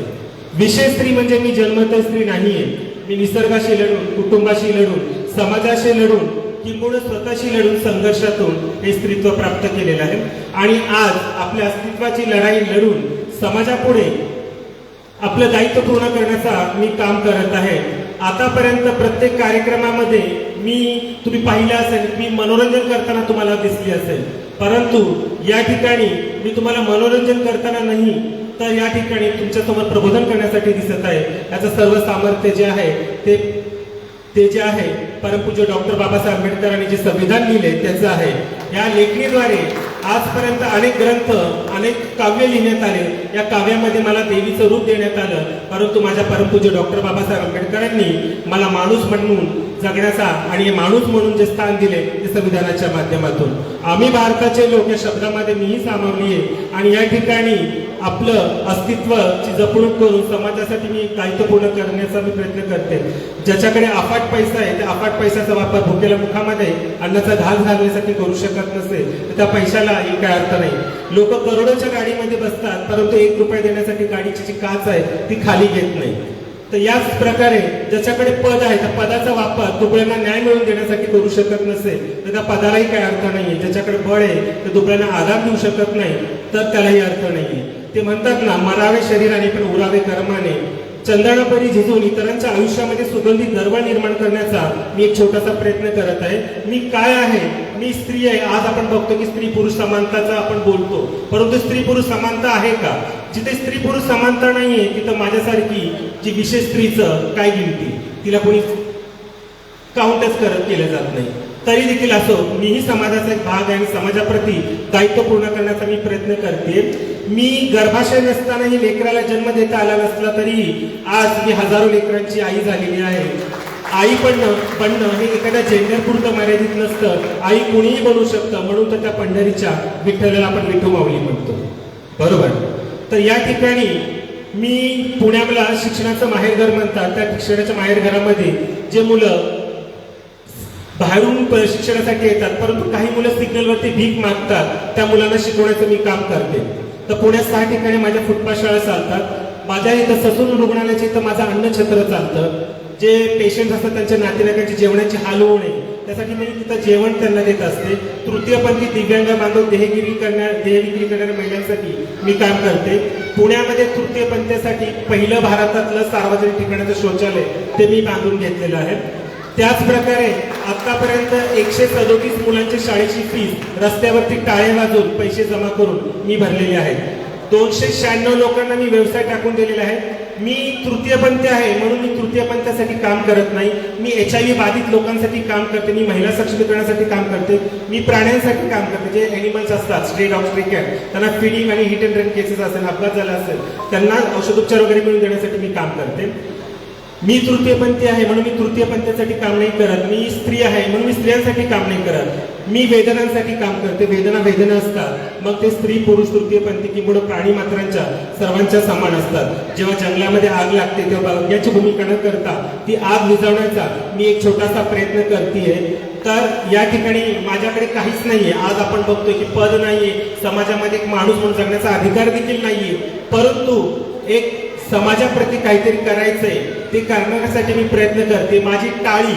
विशेष स्त्री म्हणजे मी जन्मतः स्त्री नाहीये. मी निसर्गाशी लढून, कुटुंबाशी लढून, समाजाशी लढून, किंबहुना स्वतःशी लढून संघर्षातून हे स्त्रीत्व प्राप्त केलेलं आहे. आणि आज आपल्या अस्तित्वाची लढाई लढून समाजापुढे आपलं दायित्व पूर्ण करण्याचा मी काम करत आहे. आतापर्यंत प्रत्येक कार्यक्रमामध्ये तुम्ही पाहिलं असेल, मी मनोरंजन करताना तुम्हाला दिसली असेल, परंतु या ठिकाणी मी तुम्हाला मनोरंजन करताना नाही तर या ठिकाणी तुमच्यासमोर प्रबोधन करण्यासाठी दिसत आहे. याचं सर्व सामर्थ्य जे आहे ते जे आहे परमपूज्य डॉक्टर बाबासाहेब आंबेडकरांनी जे संविधान लिहिले त्याचं आहे. या लेखणीद्वारे आजपर्यंत अनेक ग्रंथ, अनेक काव्य लिहिण्यात आले. या काव्यामध्ये मला देवीचं रूप देण्यात आलं, परंतु माझ्या परमपूज्य डॉक्टर बाबासाहेब आंबेडकरांनी मला माणूस म्हणून जगण्याचा आणि माणूस म्हणून जे स्थान दिले ते संविधानाच्या माध्यमातून. आम्ही भारताचे लोक या शब्दामध्ये मीही सामावली आहे आणि या ठिकाणी आपलं अस्तित्वाची जपणूक करून समाजासाठी मी दायित्व पूर्ण करण्याचा मी प्रयत्न करते. ज्याच्याकडे अफाट पैसा आहे त्या अफाट पैशाचा वापर भुकेल्या मुखामध्ये अन्नाचा घास घालण्यासाठी करू शकत नसेल तर त्या पैशाला काय अर्थ नाही. लोक करोडोच्या गाडीमध्ये बसतात, परंतु ₹1 देण्यासाठी गाडीची जी काच आहे ती खाली घेत नाही. तर याच प्रकारे ज्याच्याकडे पद आहे त्या पदाचा वापर दुबळ्यांना न्याय मिळवून देण्यासाठी करू शकत नसेल तर त्या पदालाही काही अर्थ नाहीये. ज्याच्याकडे बळ आहे ते दुबळ्यांना आधार देऊ शकत नाही तर त्यालाही अर्थ नाहीये. ते म्हणतात ना, मरावे शरीराने पण उरावे कर्माने. चंदनापरी झिजून इतरांच्या आयुष्यामध्ये सुगंधी दरवळ निर्माण करण्याचा मी एक छोटासा प्रयत्न करत आहे. मी काय आहे? मी स्त्री आहे. आज आपण बघतो की स्त्री पुरुष समानताचा आपण बोलतो, परंतु स्त्री पुरुष समानता आहे का? जिथे स्त्री पुरुष समानता नाहीये तिथं माझ्यासारखी जी विशेष स्त्रीचं काय गिनती, तिला कोणी काउंटच केलं जात नाही. तरी देखील असो, मीही समाजाचा एक भाग आहे आणि समाजाप्रती दायित्व पूर्ण करण्याचा मी प्रयत्न करते. मी गर्भाशय नसतानाही लेकराला जन्म देता आला नसला तरी आज मी हजारो लेकरांची आई झालेली आहे. आई बनणं हे एखाद्या जेंडर पुरतं मर्यादित नसतं. आई कुणीही बनू शकतं, म्हणून तर त्या पंढरीच्या विठ्ठलाला आपण विठू माऊली म्हणतो, बरोबर? तर या ठिकाणी मी पुण्याला शिक्षणाचं माहेरघर म्हणतात, त्या शिक्षणाच्या माहेरघरामध्ये जे मुलं बाहेरून शिक्षणासाठी येतात, परंतु काही मुलं सिग्नलवरती भीक मागतात, त्या मुलांना शिकवण्याचं मी काम करते. तर पुण्यात 6 ठिकाणी माझ्या फुटपाथ शाळा चालतात. माझ्या इथं ससून रुग्णालयाच्या इथं माझं अन्नछत्र चालतं. जे पेशंट असतात त्यांच्या नातेवाईकांची जेवणाची हाल होऊ नये त्यासाठी मी तिथं जेवण त्यांना देत असते. तृतीयपंथी दिव्यांग बांधव देहविक्री करणाऱ्या महिलांसाठी मी काम करते. पुण्यामध्ये तृतीयपंथीसाठी पहिलं भारतातलं सार्वजनिक ठिकाणाचं शौचालय ते मी बांधून घेतलेलं आहे. त्याच प्रकारे आतापर्यंत 137 मुलांच्या शाळेची फीस रस्त्यावरती टाळे वाजवून पैसे जमा करून मी भरलेले आहेत. 296 लोकांना मी व्यवसाय टाकून दिलेला आहे. मी तृतीयपंथी आहे म्हणून मी तृतीयपंथीसाठी काम करत नाही. मी HIV बाधित लोकांसाठी काम करते, मी महिला सक्षमीकरणासाठी काम करते, मी प्राण्यांसाठी काम करते. जे ॲनिमल्स असतात, स्ट्रे डॉग, स्ट्रे कॅट, त्यांना फिडिंग आणि हिट अँड रन केसेस असेल, अपघात झाला असेल, त्यांना औषधोपचार वगैरे मिळवून देण्यासाठी मी काम करते. मी तृतीयपंथी आहे म्हणून मी तृतीयपंथीसाठी काम नाही करत. मी स्त्री आहे म्हणून मी स्त्रियांसाठी काम नाही करत. मी वेदनांसाठी काम करते. वेदना असतात, मग ते स्त्री पुरुष तृतीयपंथी किंवा प्राणी मात्रांच्या सर्वांच्या समान असतात. जेव्हा जंगलामध्ये आग लागते तेव्हा याची भूमिका न करता ती आग विझवण्याचा मी एक छोटासा प्रयत्न करतेय. तर या ठिकाणी माझ्याकडे काहीच नाहीये. आज आपण बघतोय की पद नाहीये, समाजामध्ये एक माणूस म्हणून जगण्याचा अधिकार देखील नाहीये, परंतु एक समाजाप्रती काहीतरी करायचंय ते करण्यासाठी मी प्रयत्न करते. माझी टाळी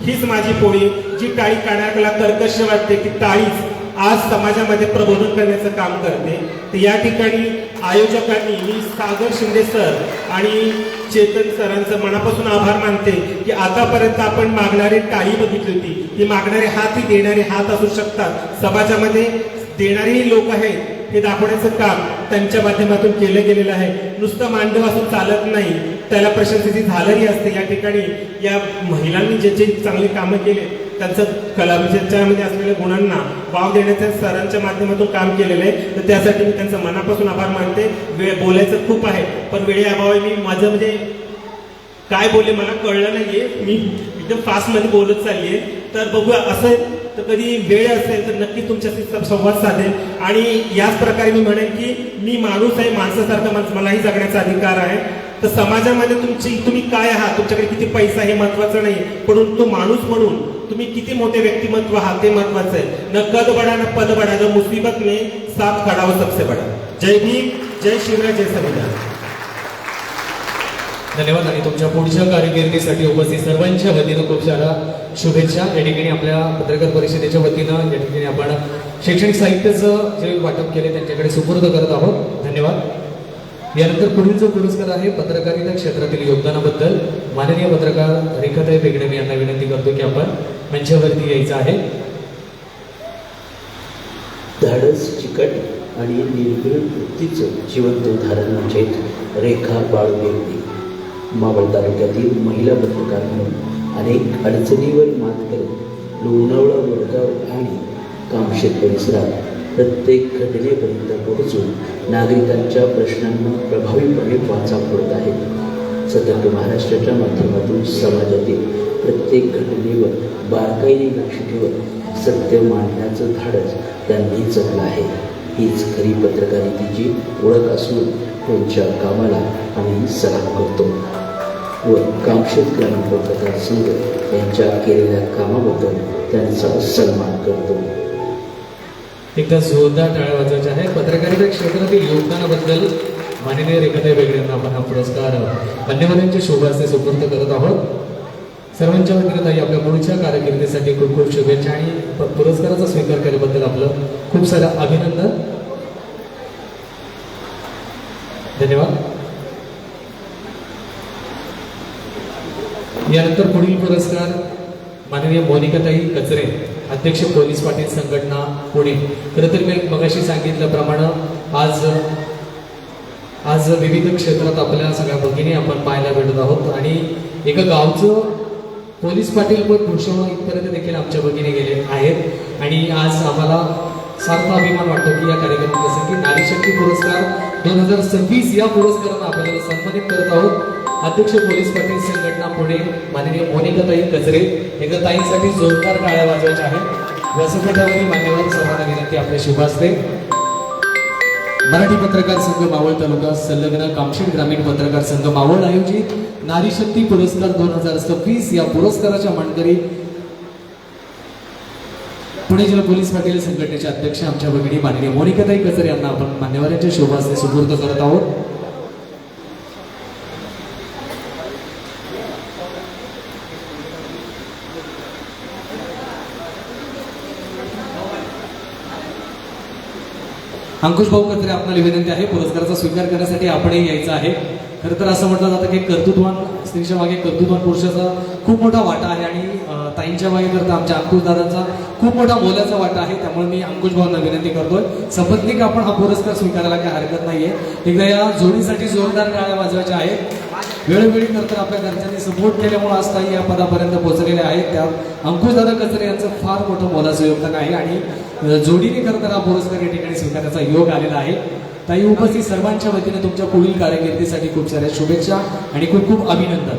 हीच माझी पोळी, जी टाळी कानाला कर्कश वाटते की टाळीच आज समाजामध्ये प्रबोधन करण्याचं काम करते. तर या ठिकाणी आयोजकांनी मी सागर शिंदे सर आणि चेतन सरांचं मनापासून आभार मानते की आतापर्यंत आपण मागणारी टाळी बघितली होती, ती मागणारे हात ही देणारे हात असू शकतात. समाजामध्ये देणारेही लोक आहेत हे दाखवण्याचं काम त्यांच्या माध्यमातून केलं गेलेलं आहे. नुसतं मांडव असून चालत नाही, त्याला प्रशंसेची झालंही असते. या ठिकाणी या महिलांनी जे जे चांगली कामं केले त्यांचं त्यांच्यामध्ये असलेल्या गुणांना वाव देण्याच्या सरांच्या माध्यमातून काम केलेलं आहे. तर त्यासाठी मी त्यांचं मनापासून आभार मानते. वेळ बोलायचं खूप आहे पण वेळेअभावी मी माझं म्हणजे काय बोलले मला कळलं नाहीये. मी एकदम फास्टमध्ये बोलत चाललीये. तर बघूया असं तर कधी वेळ असेल तर नक्की तुमच्याशी संवाद साधेल. आणि याच प्रकारे मी म्हणेन की मी माणूस आहे, माणसासारखा मलाही जगण्याचा अधिकार आहे. तर समाजामध्ये तुम्ही काय आहात, तुमच्याकडे किती पैसा हे महत्वाचं नाही, परंतु माणूस म्हणून तुम्ही किती मोठे व्यक्तिमत्व आहात ते महत्वाचं आहे. न कद बडा न पद बडा, जो मुसीबत में साथ खड़ा हो सबसे बडा. जय भीम, जय शिवराय, जय संविधान. धन्यवाद. आणि तुमच्या पुढच्या कारकिर्दीसाठी उपस्थित सर्वांच्या वतीनं खूप साऱ्या शुभेच्छा. या ठिकाणी आपल्या पत्रकार परिषदेच्या वतीनं या ठिकाणी आपण शैक्षणिक साहित्याचं जे वाटप केले त्यांच्याकडे सुपूर्द करत आहोत. धन्यवाद. यानंतर पुढील जो पुरस्कार आहे पत्रकारिता क्षेत्रातील योगदानाबद्दल माननीय पत्रकार रेखाताई बेगडे यांना विनंती करतो की आपण मंचावरती यायचं आहे. धाडस, चिकट आणि निर्भीड वृत्तीचं जिवंत उदाहरण म्हणजे रेखा बाळू बेगडे. मावळ तालुक्यातील महिला पत्रकार म्हणून अनेक अडचणीवर मात करत लोणावळा, वडगाव आणि कामशेत परिसरात प्रत्येक घटनेपर्यंत पोहोचून नागरिकांच्या प्रश्नांना प्रभावीपणे वाचा फोडत आहेत. सतर्क महाराष्ट्राच्या माध्यमातून समाजातील प्रत्येक घटनेवर बारकाईने लक्ष ठेवत सत्य मांडण्याचं धाडस त्यांनी जपलं आहे. हीच खरी पत्रकारितेची ओळख असून त्यांच्या कामाला आम्ही सलाम करतो व कामशेत ग्रामीण पत्रकार संघ यांच्या केलेल्या कामाबद्दल त्यांचा सन्मान करतो. एकदा जोरदार टाळ्या वाजवायच्या आहे. पत्रकारिता क्षेत्रातील योगदानाबद्दल माननीय रेखाताई बेगडे यांना आपण हा पुरस्कार मान्यवरांच्या शोभाचे सुपूर्द करत आहोत. सर्वांच्या वतीनं ताई आपल्या पुढच्या कारकिर्दीसाठी खूप खूप शुभेच्छा आणि पुरस्काराचा स्वीकार केल्याबद्दल आपलं खूप सारं अभिनंदन. धन्यवाद. यानंतर पुढील पुरस्कार माननीय मोनिकाताई कचरे, अध्यक्ष पोलीस पाटील संघटना पुणे. खरं तर मी मगाशी सांगितल्याप्रमाणे आज विविध क्षेत्रात आपल्या सगळ्या भगिनी आपण पाहायला भेटत आहोत आणि एका गावचं पोलीस पाटील पद भूषवणं इथपर्यंत देखील आमच्या भगिनी गेले आहेत. आणि आज आम्हाला सार्थ अभिमान वाटतो की या कार्यक्रमाप्रसंगी नारी शक्ती पुरस्कार 2026 या पुरस्कारानं आपल्याला सन्मानित करत आहोत. अध्यक्ष पोलीस पाटील संघटना पुणे माननीय मोनिकाताई कचरे. एकदा ताईंसाठी जोरदार टाळ्या वाजवायच्या आहेत. व्यासपीठावरील मान्यवर सर्वांना विनंती आपल्या शुभ असते. मराठी पत्रकार संघ मावळ तालुका संलग्न कामशेत ग्रामीण पत्रकार संघ मावळ आयोजित नारी शक्ती पुरस्कार 2026 या पुरस्काराच्या मानकरी पुणे जिल्हा पोलीस पाटील संघटनेचे अध्यक्ष आमच्या भगिनी माननीय मोनिकाताई कचरे यांना आपण मान्यवरांच्या शोभासने सुपूर्द करत आहोत. अंकुश भाऊ कचरे आपल्याला विनंती आहे, पुरस्काराचा स्वीकार करण्यासाठी आपणही यायचं आहे. खरं तर असं म्हटलं जातं की कर्तृत्वान स्त्रीच्या मागे कर्तृत्वान पुरुषाचा खूप मोठा वाटा आहे आणि ताईंच्या मागे करता आमच्या अंकुश दादांचा खूप मोठा मोलाचा वाटा आहे. त्यामुळे मी अंकुश भाऊंना विनंती करतोय, सपत्नीक आपण हा पुरस्कार स्वीकारायला काही हरकत नाहीये. एकदा या जोडीसाठी जोरदार टाळ्या वाजवायच्या आहेत. वेळोवेळी तर आपल्या घरच्यांनी सपोर्ट केल्यामुळे आज ताई या पदापर्यंत पोहोचलेले आहेत. त्या अंकुश दादा कचरे यांचं फार मोठं मोलाचं योगदान आहे आणि जोडीने खरं तर हा पुरस्कार या ठिकाणी स्वीकारण्याचा योग आलेला आहे. ताई, उपस्थित सर्वांच्या वतीने तुमच्या पुढील कारकिर्दीसाठी खूप साऱ्या शुभेच्छा आणि खूप खूप अभिनंदन.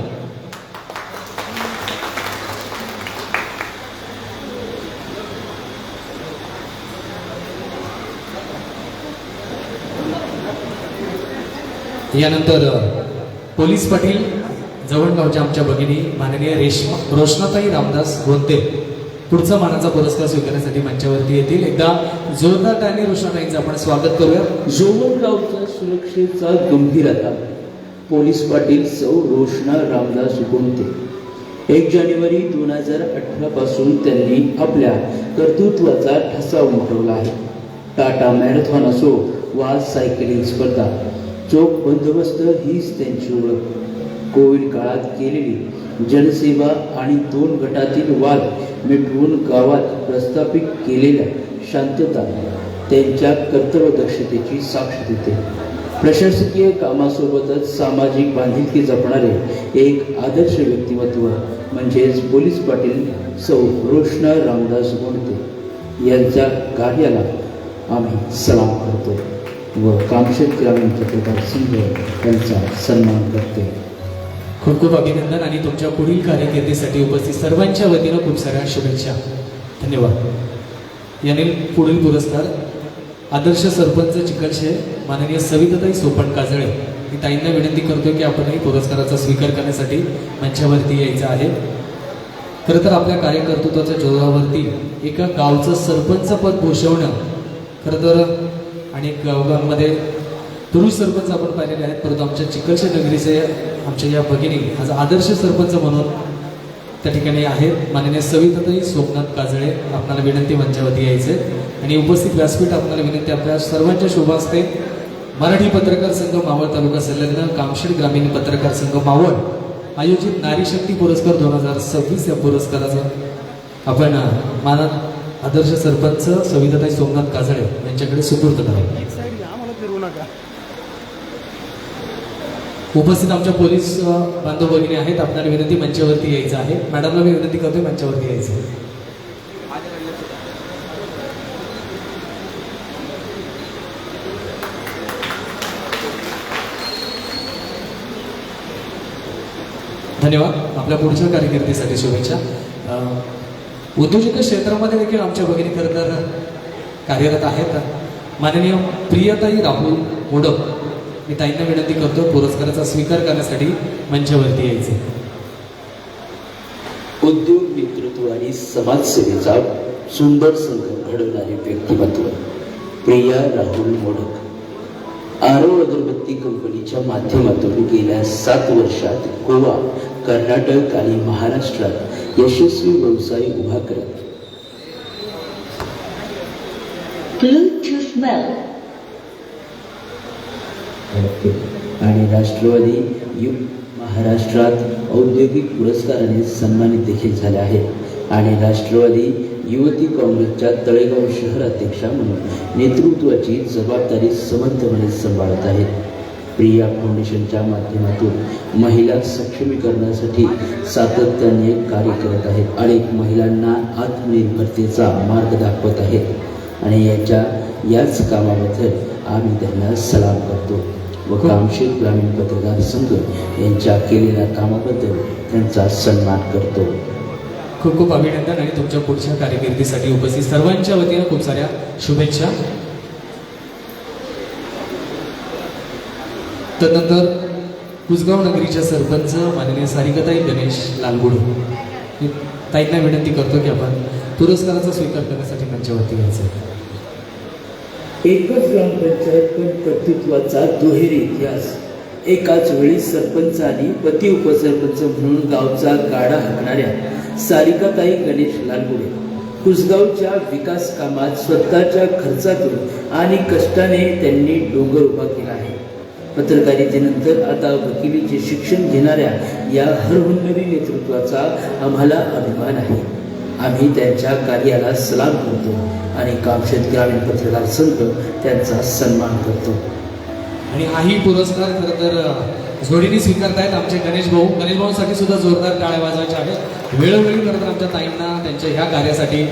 यानंतर पोलीस पाटील जवळगावच्या आमच्या भगिनी माननीय रोशनाताई रामदास गोंते पुढचा मानाचा पुरस्कार स्वीकारण्यासाठी मंचावरती येतील. एकदा जोरदार टाळ्यांनी रोशनाताईंचं आपण स्वागत करूया. जोवनगावचा सुरक्षेचा गंभीरता पोलीस पाटील सौ रोशना रामदास गोंते. 1 जानेवारी 2018 पासून त्यांनी आपल्या कर्तृत्वाचा ठसा उमटवला आहे. टाटा मॅरेथॉन असो वा सायकलिंग स्पर्धा, चोख बंदोबस्त हीच त्यांची ओळख. कोविड काळात केलेली जनसेवा आणि 2 गटातील वाद मिटवून गावात प्रस्थापित केलेल्या शांतता त्यांच्या कर्तव्यदक्षतेची साक्ष देते. प्रशासकीय कामासोबतच सामाजिक बांधिलकी जपणारे एक आदर्श व्यक्तिमत्व म्हणजेच पोलीस पाटील सौ रोशना रामदास गोंते यांच्या कार्याला आम्ही सलाम करतो व कामशेत ग्रामीण पत्रकार संघ यांचा सन्मान करते. खूप खूप अभिनंदन आणि तुमच्या पुढील कारकिर्दीसाठी उपस्थित सर्वांच्या वतीनं खूप साऱ्या शुभेच्छा. धन्यवाद. याने पुढील पुरस्कार आदर्श सरपंच चिकलशे माननीय सविताताई सोपण काजळे. मी ताईंना विनंती करतो की आपणही पुरस्काराचा स्वीकार करण्यासाठी मंचावरती यायचं आहे. खरं तर आपल्या कार्यकर्तृत्वाच्या जोरावरती एका गावचं सरपंच पद भूषवणं खरं तर अनेक गावांमध्ये पुरुष सरपंच आपण पाहिलेले आहेत, परंतु आमच्या चिकलशे नगरीचे आमच्या या भगिनी आज आदर्श सरपंच म्हणून त्या ठिकाणी आहेत. माननीय सविताताई सोमनाथ काजळे, आपल्याला विनंती मंचावरती यायचे आणि उपस्थित व्यासपीठ आपल्याला विनंती आपल्या सर्वांच्या शोभासते मराठी पत्रकार संघ मावळ तालुका संलग्न कामशेत ग्रामीण पत्रकार संघ मावळ आयोजित नारी शक्ती पुरस्कार 2026 या पुरस्काराचा आपण मानद आदर्श सरपंच सविताताई सोमनाथ काजळे यांच्याकडे सुपूर्द करावे. उपस्थित आमच्या पोलीस बांधव भगिनी आहेत, आपल्याला विनंती मंचावरती यायचं आहे. मॅडमला मी विनंती करतोय मंचावरती यायचं. धन्यवाद. आपल्या पुढच्या कारकिर्दीसाठी शुभेच्छा. उद्योजक क्षेत्रामध्ये देखील आमच्या भगिनी खरं तर कार्यरत आहेत. माननीय प्रियताई राहुल मोडक, मी ताईंना विनंती करतो पुरस्काराचा स्वीकार करण्यासाठी मंचावरती यायचे. उद्योग नेतृत्व आणि समाजसेवेचा सुंदर संघ घडवणारे व्यक्तिमत्व प्रिया राहुल मोडक. आरो अगरबत्ती कंपनीच्या माध्यमातून गेल्या 7 वर्षात गोवा, कर्नाटक आणि महाराष्ट्रात यशस्वी व्यवसाय उभा करत आणि राष्ट्रवादी युथ महाराष्ट्रात औद्योगिक पुरस्काराने सन्मानित देखील झाले आहेत आणि राष्ट्रवादी युवती काँग्रेसच्या तळेगाव शहराध्यक्षा म्हणून नेतृत्वाची जबाबदारी समर्थपणे सांभाळत आहेत. प्रिया फाउंडेशनच्या माध्यमातून महिला सक्षमीकरणासाठी सातत्याने कार्य करत आहेत. अनेक महिलांना आत्मनिर्भरतेचा मार्ग दाखवत आहेत आणि याच कामाबद्दल आम्ही त्यांना सलाम करतो व कामशेत ग्रामीण पत्रकार संघ यांच्या केलेल्या कामाबद्दल त्यांचा सन्मान करतो. खूप खूप अभिनंदन आणि तुमच्या पुढच्या कारकिर्दीसाठी उपस्थित सर्वांच्या वतीनं खूप साऱ्या शुभेच्छा. त्यानंतर कुसगाव नगरीच्या सरपंच माननीय सारिकाताई गणेश लालगुडे, ताईंना विनंती करतो की आपण पुरस्काराचा स्वीकार करण्यासाठी मंचावरती घ्यायचं आहे. एकच ग्रामपंचायत पण कर्तृत्वाचा दुहेरी इतिहास. एकाच वेळी सरपंच आणि पती उपसरपंच म्हणून गावचा गाडा हाकणाऱ्या सारिकाताई गणेश लालगुडे कुसगावच्या विकास कामात स्वतःच्या खर्चातून आणि कष्टाने त्यांनी डोंगर उभा केला आहे. पत्रकारितेनंतर आता वकिलीचे शिक्षण घेणाऱ्या या हरहुन्नरी नेतृत्वाचा आम्हाला अभिमान आहे. आम्ही त्यांच्या कार्याला सलाम करतो आणि कामशेत ग्रामीण पत्रकार संघ त्यांचा सन्मान करतो. आणि हाही पुरस्कार खरं तर जोडीने स्वीकारतायत आमचे गणेश भाऊसाठी सुद्धा जोरदार टाळ्या वाजवायच्या आहेत. वेळोवेळी खरं तर आमच्या ताईंना त्यांच्या ह्या कार्यासाठी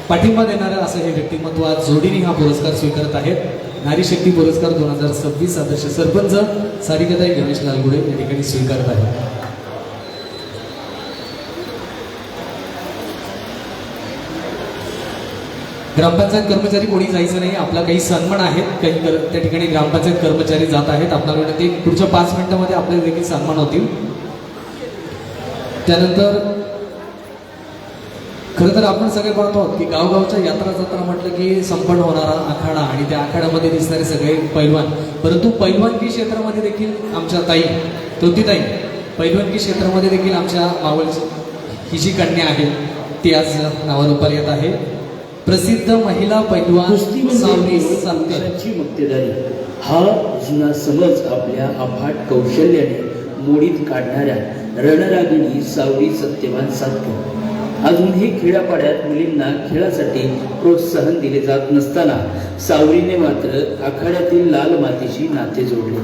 पाठिंबा देणारं असं हे व्यक्तिमत्व आज जोडीने हा पुरस्कार स्वीकारत आहेत. नारी शक्ती पुरस्कार 2026 आदर्श सरपंच सारिकाताई गणेश लालगुडे या ठिकाणी स्वीकारत आहेत. ग्रामपंचायत कर्मचारी कोणी जायचं नाही, आपला काही सन्मान आहेत, काही त्या ठिकाणी ग्रामपंचायत कर्मचारी जात आहेत. आपल्याला विनंती पुढच्या 5 मिनिटांमध्ये आपले देखील सन्मान होतील. त्यानंतर खरं तर आपण सगळे पाहतो आहोत की गावगावच्या यात्रा जत्रा म्हटलं की संपन्न होणारा आखाडा आणि त्या आखाड्यामध्ये दिसणारे सगळे पैलवान, परंतु पैलवानकी क्षेत्रामध्ये देखील आमच्या ताई ताई पैलवानकी क्षेत्रामध्ये देखील आमच्या मावळची ही जी कन्या आहे ती आज नावारूपाला येत आहे. प्रसिद्ध महिला पैलवान कुस्ती सावरी म्हणजे सावकर. पुरुषांची मक्तेदारी हा जुना समज आपल्या अफाट कौशल्याने मोडीत काढणाऱ्या रणरागिणी सावरी सत्यवान सावकर. अजूनही खेड्यापाड्यात मुलींना खेळासाठी प्रोत्साहन दिले जात नसताना सावरीने मात्र आखाड्यातील लाल मातीशी नाते जोडले.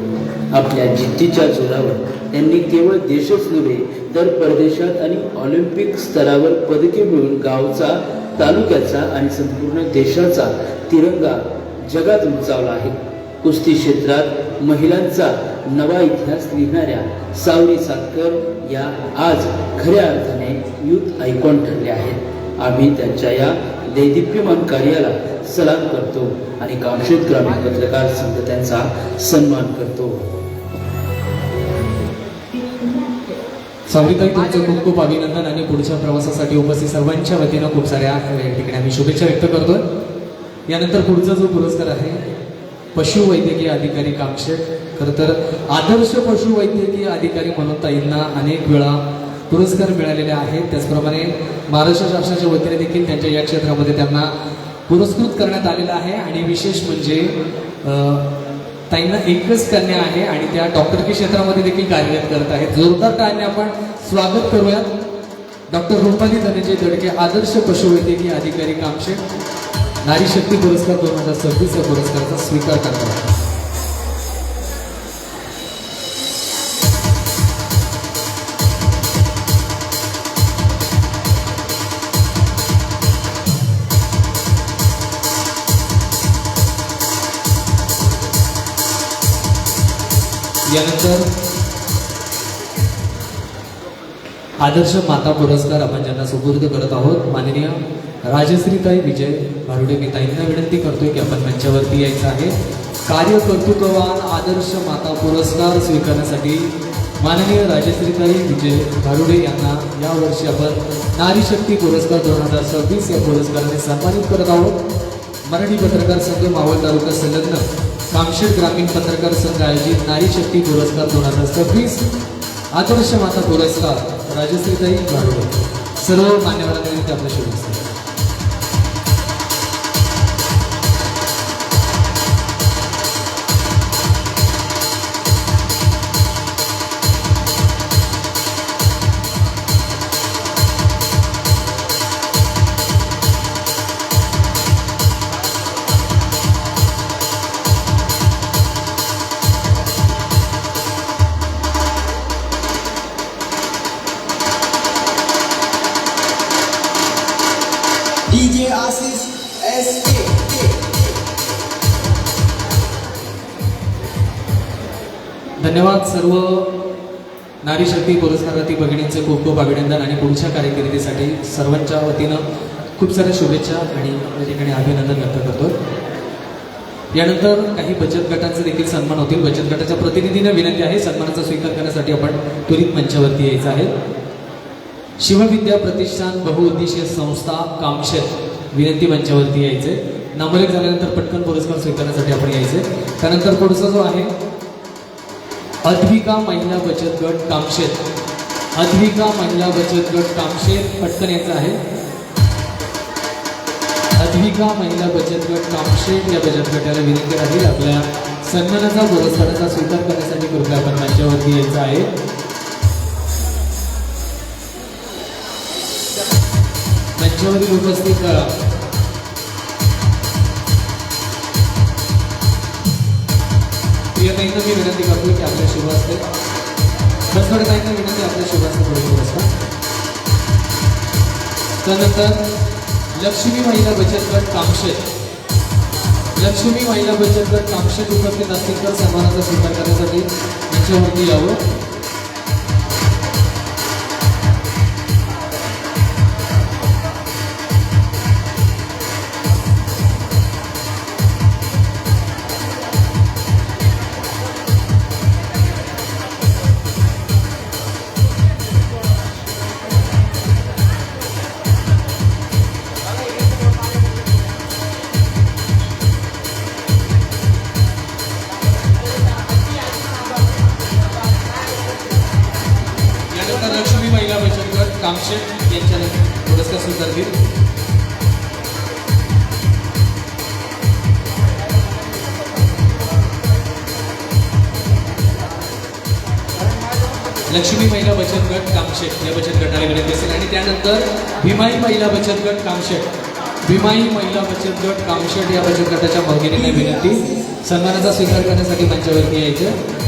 आपल्या जिद्दीच्या जोरावर त्यांनी केवळ देशच नव्हे तर परदेशात आणि ऑलिम्पिक स्तरावर पदके मिळवून गावचा, तालुक्याचा आणि संपूर्ण देशाचा तिरंगा जगात उंचावला आहे. कुस्ती क्षेत्रात महिलांचा नवा इतिहास लिहिणाऱ्या सावरी सावकर या आज खऱ्या अर्थाने यूथ आयकॉन ठरले आहेत. आम्ही त्यांच्या या दैदिप्यमान कार्याला सलाम करतो आणि कामशेत ग्रामीण पत्रकार संघ त्यांचा सन्मान करतो. सावरीताई तुमचं खूप खूप अभिनंदन आणि पुढच्या प्रवासासाठी उपस्थित सर्वांच्या वतीनं खूप साऱ्या ठिकाणी आम्ही शुभेच्छा व्यक्त करतोय. यानंतर पुढचा जो पुरस्कार आहे पशुवैद्यकीय अधिकारी कामशेत. खरं तर आदर्श पशुवैद्यकीय अधिकारी म्हणून ताईंना अनेक वेळा पुरस्कार मिळालेले आहेत. त्याचप्रमाणे महाराष्ट्र शासनाच्या वतीने देखील त्यांच्या या क्षेत्रामध्ये त्यांना पुरस्कृत करण्यात आलेलं आहे. आणि विशेष म्हणजे ताईंना एकच कन्या आहे आणि त्या डॉक्टरकी क्षेत्रामध्ये देखील कार्यरत करत आहेत. जोरदार टाळ्याने आपण स्वागत करूयात. डॉक्टर रुपाली धनंजय दडके आदर्श पशुवैद्यकीय अधिकारी कामशेत नारी शक्ती पुरस्कार 2026 या पुरस्काराचा स्वीकार करतात. यानंतर आदर्श माता पुरस्कार आपण ज्यांना सुपूर्द करत आहोत माननीय राजश्रीताई विजय भारुडे. मी ताईंना विनंती करतोय की आपण मंचावरती यायचं आहे. कार्यकर्तृत्ववान आदर्श माता पुरस्कार स्वीकारण्यासाठी माननीय राजश्रीताई विजय भारुडे यांना यावर्षी आपण नारी शक्ती पुरस्कार 2026 या पुरस्काराने सन्मानित करत आहोत. मराठी पत्रकार संघ मावळ तालुका संलग्न कामशेत ग्रामीण पत्रकार संघ आयोजित नारी शक्ती पुरस्कार 2026 आदर्श माता पुरस्कार राजश्रीताई भारुडे. सर्व मान्यवरांनी आपल्या शुभेच्छा. DJ Ashish SK. धन्यवाद. सर्व नारी शक्ती पुरस्कारार्थी भगिनींचे खूप खूप अभिनंदन आणि पुढच्या कारकिर्दीसाठी सर्वांच्या वतीनं खूप साऱ्या शुभेच्छा आणि या ठिकाणी अभिनंदन व्यक्त करतो. यानंतर काही बचत गटांचे देखील सन्मान होतील. बचत गटाच्या प्रतिनिधींना विनंती आहे सन्मानाचा स्वीकार करण्यासाठी आपण त्वरित मंचावरती यायचं आहे. शिवविद्या प्रतिष्ठान बहुउद्देशीय संस्था कामशेत विनंती मंचावरती यायचे. नामोल्लेख झाल्यानंतर पटकन पुरस्कार स्वीकारण्यासाठी आपण यायचे. त्यानंतर पुढचा जो आहे अद्विका महिला बचत गट कामशेत. अद्विका महिला बचत गट कामशेत पटकन यायचं आहे. अद्विका महिला बचत गट कामशेत या बचत गटाला विनंती राहील आपल्या सन्मानाचा पुरस्काराचा स्वीकार करण्यासाठी कृपया आपण मंचावरती यायचं आहे. मंचावरील उपस्थित करा. प्रियताईंना मी विनंती करतो की आपल्या शुभ असते बसवडताईंना विनंती आपल्या शुभ असते पुरस्कार. त्यानंतर लक्ष्मी महिला बचत गट कामशेत. लक्ष्मी महिला बचत गट कामशेत उपस्थित असतील तर सन्मानाचा स्वीकार करण्यासाठी मंचावरती यावं. लक्ष्मी महिला बचत गट कामशेत यांच्या पुरस्कार स्वीकारतील. लक्ष्मी महिला बचत गट कामशेत या बचत गटाला विनंती असेल. आणि त्यानंतर भीमाई महिला बचत गट कामशेत. भीमाई महिला बचत गट कामशेत या बचत गटाच्या भगिनींना विनंती सन्मानाचा स्वीकार करण्यासाठी मंचावरती यायचं.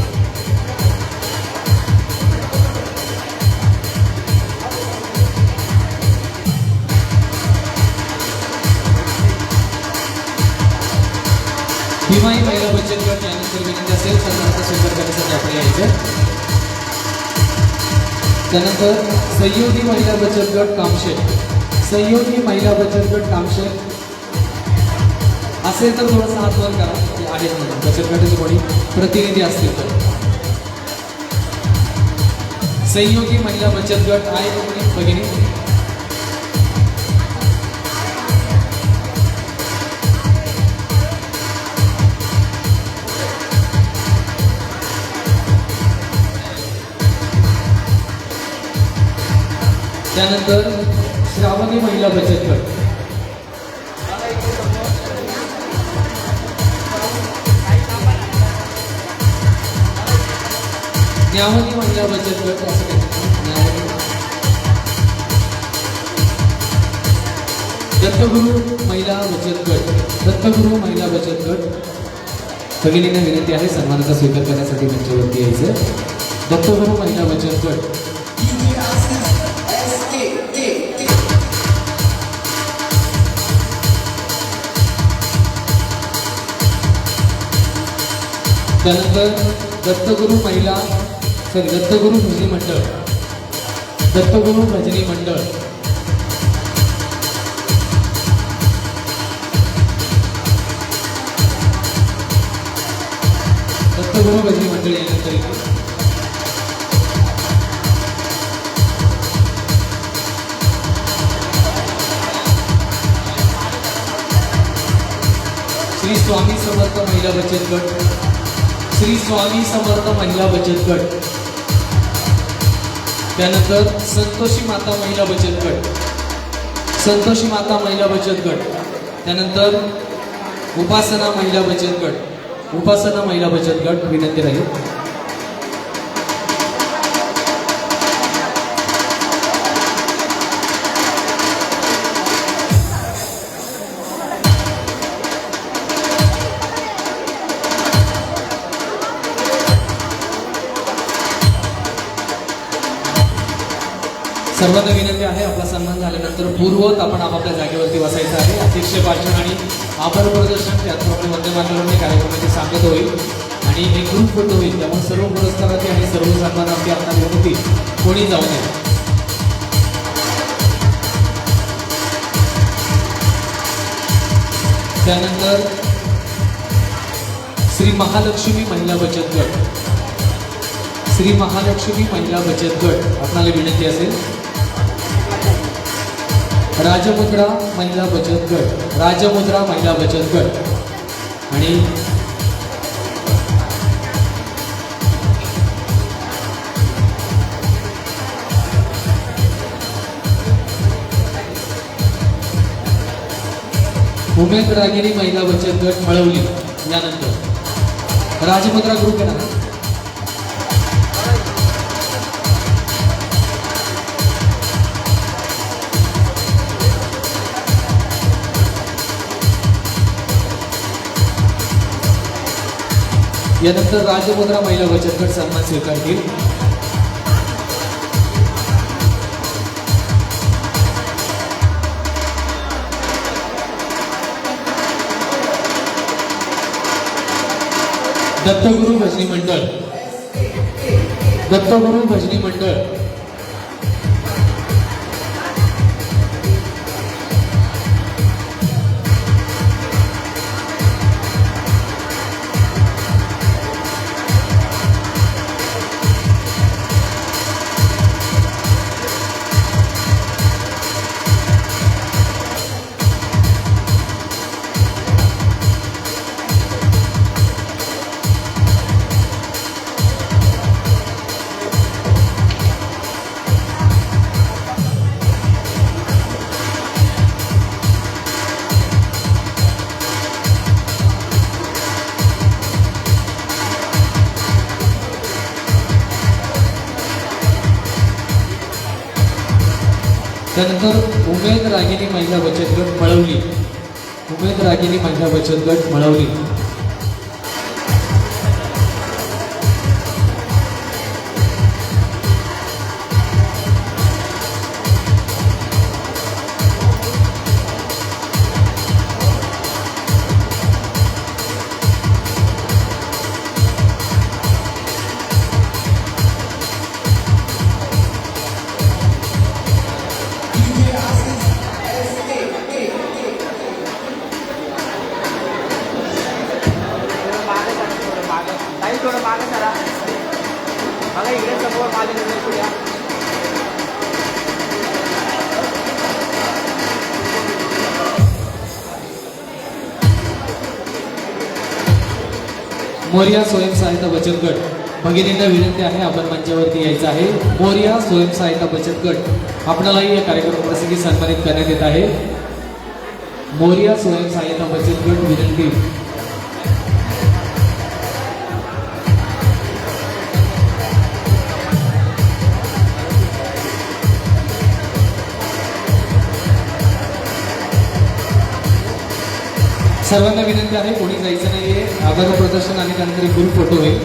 भीमाई महिला बचत गट यानंतर विनंती असेल सन्मानाचा स्वीकार करण्यासाठी आपण यायचं. त्यानंतर सहयोगी महिला बचत गट कामशेत. सहयोगी महिला बचत गट कामशेत असेल तर थोडासा हात वर करा की आहेत म्हणून बचत गटाचे कोणी प्रतिनिधी असतील तर. सहयोगी महिला बचत गट आहे कोणी भगिनी. त्यानंतर श्रावणी महिला बचत गट. न्यावणी महिला बचत गट असं काही. दत्तगुरु महिला बचत गट. दत्तगुरु महिला बचत गट भगिनींना विनंती आहे सन्मानाचा स्वीकार करण्यासाठी मंचावरती यायचं. दत्तगुरु महिला बचत गट. त्यानंतर दत्तगुरु भजनी मंडळ. दत्तगुरु भजनी मंडळ. दत्तगुरु भजनी मंडळ यानंतर श्री स्वामी समर्थ महिला बचत गट. श्री स्वामी समर्थ महिला बचत गट. त्यानंतर संतोषी माता महिला बचत गट. संतोषी माता महिला बचत गट. त्यानंतर उपासना महिला बचत गट. उपासना महिला बचत गट विनंती राहील. सर्वांना विनंती आहे आपला सन्मान झाल्यानंतर पूर्वत आपण आपापल्या जागेवरती बसायचं आहे. अध्यक्ष भाषण आणि आभार प्रदर्शन त्याचप्रमाणे मध्यमार्गाने कार्यक्रमाची सांगत होईल आणि एक ग्रुप फोटो होईल. त्यामुळे सर्व पुरस्काराची आणि सर्व सन्मानाची आपल्याला विनंती कोणी जाऊ नये. त्यानंतर श्री महालक्ष्मी महिला बचत गट. श्री महालक्ष्मी महिला बचत गट आपल्याला विनंती असेल राजमुद्रा महिला बचत गट, राजमुद्रा महिला बचत गट आणि उमेद रागिनी महिला बचत गट मळवली. यानंतर राजमुद्रा ग्रुप आहे ना, यानंतर राजमुद्रा महिला बचत गट सन्मान स्वीकारतील. दत्तगुरु भजनी मंडळ, दत्तगुरु भजनी मंडळ, त्यानंतर उमेद रागिनी महिला बचत गट मळवली, उमेद रागिनी महिला बचत गट मळवली. मोरिया स्वयंसहायता बचत गट, भगिनींना विनंती आहे आपण मंचावरती यायचं आहे. मोरिया स्वयंसहायता बचत गट आपणालाही या कार्यक्रम प्रसंगी सन्मानित करण्यात येत आहे. मोरिया स्वयंसहायता बचत गट विनंती. सर्वांना विनंती आहे, कोणी जायचं नाहीये. आभार प्रदर्शन आणि त्यानंतर एक ग्रुप फोटो होईल.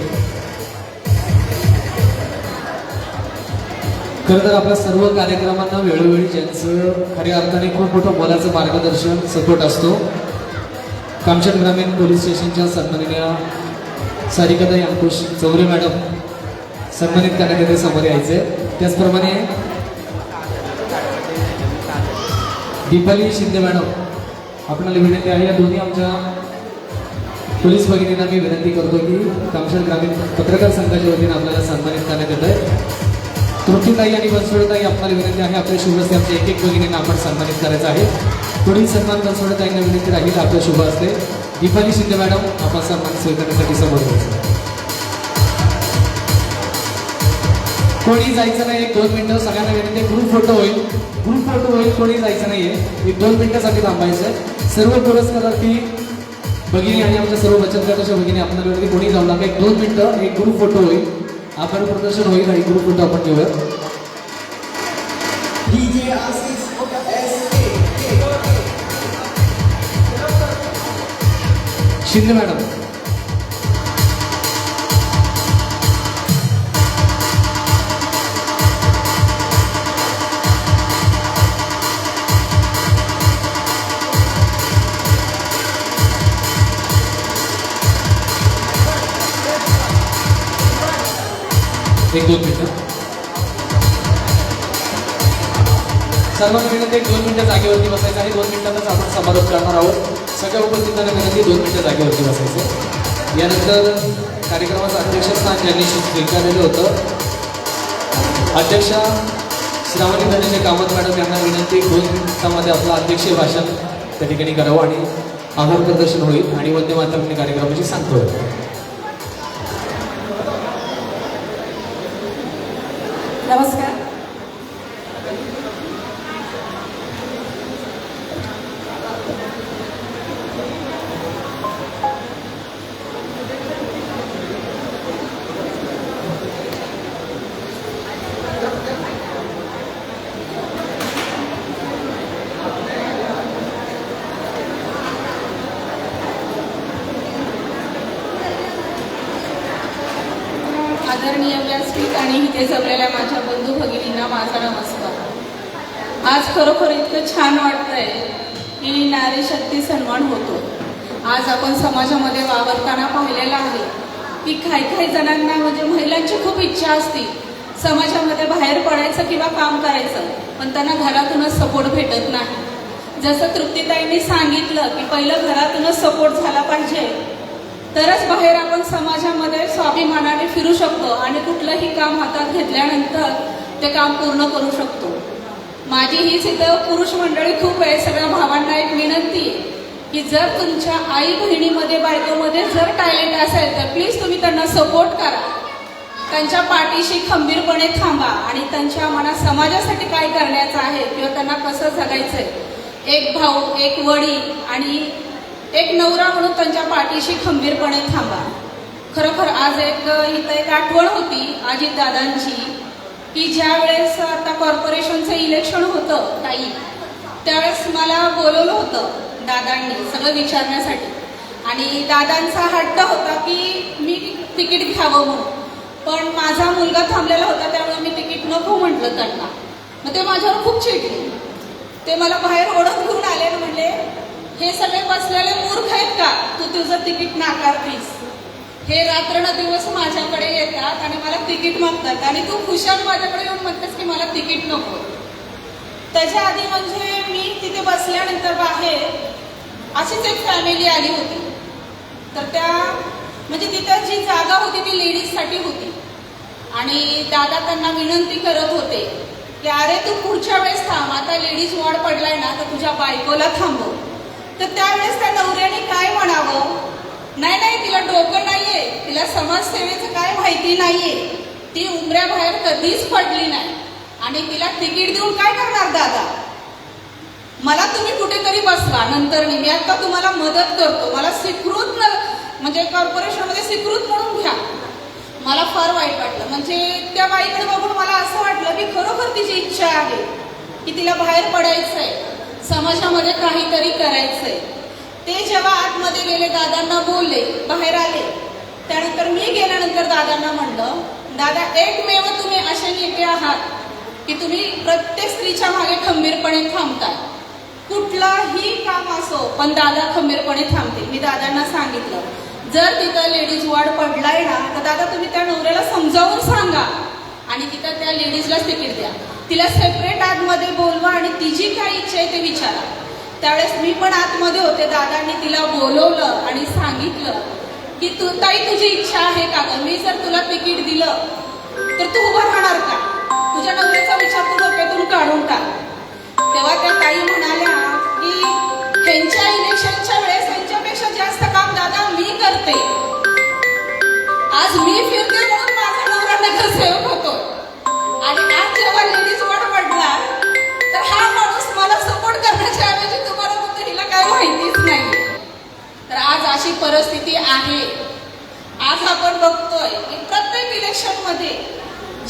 खरं तर आपल्या सर्व कार्यक्रमांना वेळोवेळी ज्यांचं खऱ्या अर्थाने खूप मोठं मोलाचं मार्गदर्शन सपोर्ट असतो, कामशेत ग्रामीण पोलीस स्टेशनच्या सन्माननीय सारिकाताई अंकुश चौरे मॅडम सन्मानित करण्यात येते, समोर यायचे. त्याचप्रमाणे दीपाली शिंदे मॅडम आपल्याला विनंती आहे. या दोन्ही आमच्या पोलीस भगिनींना मी विनंती करतो की कामशेत ग्रामीण पत्रकार संघाच्या वतीने आपल्याला सन्मानित करण्यात येत आहे. तृप्तीताई आणि बनसोडेताई आपल्याला विनंती आहे, आपल्या शुभ हस्ते आमच्या एक एक भगिनींना आपण सन्मानित करायचं आहे. पुढील सन्मान बनसोडेताईंना विनंती राहील आपल्या शुभ हस्ते. दीपाली शिंदे मॅडम आपण सन्मान स्वीकारण्यासाठी समोर यायचं. कोणी जायचं नाही, 1-2 मिनिटं सगळ्यांना विनंती. ग्रुप फोटो होईल, ग्रुप फोटो होईल, कोणी जायचं नाहीये. 1-2 मिनिटासाठी थांबायचं. सर्व पुरस्कारार्थी भगिनी आणि आमच्या सर्व बचत गटाच्या भगिनी आपल्याला विनंती, कोणी जाऊ नका. 1-2 मिनिटं एक ग्रुप फोटो होईल, आपण प्रदर्शन होईल आणि ग्रुप फोटो आपण घेऊया. DJ Asis SK. Shinde madam. एक 2 मिनिटं सर्वांना विनंती, 1-2 मिनिटं जागेवरती बसायचं आहे. 2 मिनिटांनाच आपण समारोप करणार आहोत. सगळ्या उपस्थितांना विनंती, 2 मिनिटं जागेवरती बसायचं. यानंतर कार्यक्रमाचं अध्यक्षस्थान ज्यांनी स्वीकारलेलं होतं, अध्यक्षा श्रावणी धनेच्या कामत मॅडम यांना विनंती 2 मिनिटांमध्ये आपलं अध्यक्षीय भाषण त्या ठिकाणी करावं आणि आभार प्रदर्शन होईल आणि वंदे मातरम कार्यक्रमाची सांगतो. नमस्कार. आदरणीय व्यासपीठ आणि इथे जमलेल्या माझ्या बंधू भगिनींना माझा नमस्कार. आज खरोखर इतकं छान वाटतंय की नारी शक्ती सन्मान होतो. आज आपण समाजामध्ये वावरताना पाहिलेलं आहे की काही जणांना म्हणजे महिलांची खूप इच्छा असते समाजामध्ये बाहेर पडायचं किंवा काम करायचं, पण त्यांना घरातूनच सपोर्ट भेटत नाही. जसं तृप्तीताईंनी सांगितलं की पहिलं घरातूनच सपोर्ट झाला पाहिजे, तरच बाहेर आपण समाजामध्ये स्वाभिमानाने फिरू शकतो आणि कुठलंही काम हातात घेतल्यानंतर ते काम पूर्ण करू शकतो. माझी हीच इथं पुरुष मंडळी खूप आहे. सगळ्या भावांना एक विनंती आहे की जर तुमच्या आई बहिणीमध्ये बायकोमध्ये जर टॅलेंट असेल तर प्लीज तुम्ही त्यांना सपोर्ट करा, त्यांच्या पाठीशी खंबीरपणे थांबा आणि त्यांच्या मनात समाजासाठी काय करण्याचं आहे किंवा त्यांना कसं जगायचंय, एक भाऊ, एक वडील आणि एक नवरा म्हणून त्यांच्या पाठीशी खंबीरपणे थांबा. खरोखर आज इथं एक आठवण होती अजितदादांची की ज्या वेळेस आता कॉर्पोरेशनचं इलेक्शन होतं ताई, त्यावेळेस मला बोलवलं होतं दादांनी सगळं विचारण्यासाठी आणि दादांचा हट्ट होता की मी तिकीट घ्यावं म्हणून, पण माझा मुलगा थांबलेला होता त्यामुळे मी तिकीट नको म्हटलं त्यांना. मग ते माझ्यावर खूप चिडले. ते मला बाहेर ओढत घेऊन आले आणि म्हणले हे सगळे बसलेले मूर्ख आहेत का, तू तुझं तिकीट नाकारतीस. हे रात्रंदिवस माझ्याकडे येतात आणि मला तिकीट मागतात आणि तू खुशाल माझ्याकडे येऊन म्हणतेस की मला तिकीट नको. त्याच्या आधी म्हणजे मी तिथे बसल्यानंतर बाहेर अशीच एक फॅमिली आली होती. तर त्या म्हणजे तिथं जी जागा होती ती लेडीजसाठी होती आणि दादा त्यांना विनंती करत होते की अरे तू पुढच्या वेळेस थांब, आता लेडीज वॉर्ड पडलाय ना तर तुझ्या बायकोला थांबव. तर त्यावेळेस त्या नवऱ्याने काय म्हणावं, नाही नाही तिला डोकं नाहीये, तिला समाजसेवेचं काय माहिती नाहीये, ती उमऱ्याबाहेर कधीच पडली नाही आणि तिला तिकीट देऊन काय करणार दादा, मला तुम्ही कुठेतरी बसवा, नंतर मी आता तुम्हाला मदत करतो, मला स्वीकृत म्हणजे कॉर्पोरेशनमध्ये स्वीकृत म्हणून घ्या. मला फार वाईट वाटलं. म्हणजे त्या बाईकडे बघून मला असं वाटलं की खरोखर तिची इच्छा आहे की तिला बाहेर पडायचंय, समाजामध्ये काहीतरी करायचंय. ते जेव्हा आतमध्ये गेले दादांना बोलले, बाहेर आले, त्यानंतर मी गेल्यानंतर दादांना म्हणलं दादा एकमेव तुम्ही असे नेते आहात की तुम्ही प्रत्येक स्त्रीच्या मागे खंबीरपणे थांबताय. कुठलाही काम असो पण दादा खंबीरपणे थांबते. मी दादांना सांगितलं जर तिथं लेडीज वॉर्ड पडलाय ना तर दादा तुम्ही त्या नवऱ्याला समजावून सांगा आणि तिथं त्या लेडीजलाच तिकीट द्या, तिला सेपरेट आतमध्ये बोलवा आणि तिची काय इच्छा आहे ते विचारा. त्यावेळेस मी पण आतमध्ये होते. दादांनी तिला बोलवलं आणि सांगितलं की तू ताई तुझी इच्छा आहे का ग, मी जर तुला तिकीट दिलं तर तू उभं राहणार का, तुझ्या नवऱ्याचा विचार तू डोक्यातून काढून टाक. तेव्हा त्या ताई म्हणाल्या की ह्यांच्या इलेक्शनच्या वेळेस ह्यांच्यापेक्षा जास्त काम दादा मी करते, आज मी फिरते म्हणून माझा नवरा नगरसेवक होतो आणि आज जेव्हा लेडीज वॉर्ड पडला तर हा माणूस मला सपोर्ट करण्याच्या ऐवजी तुम्हाला म्हणतो हिला काय माहितीच नाही. तर आज अशी परिस्थिती आहे. आज आपण बघतोय की प्रत्येक इलेक्शन मध्ये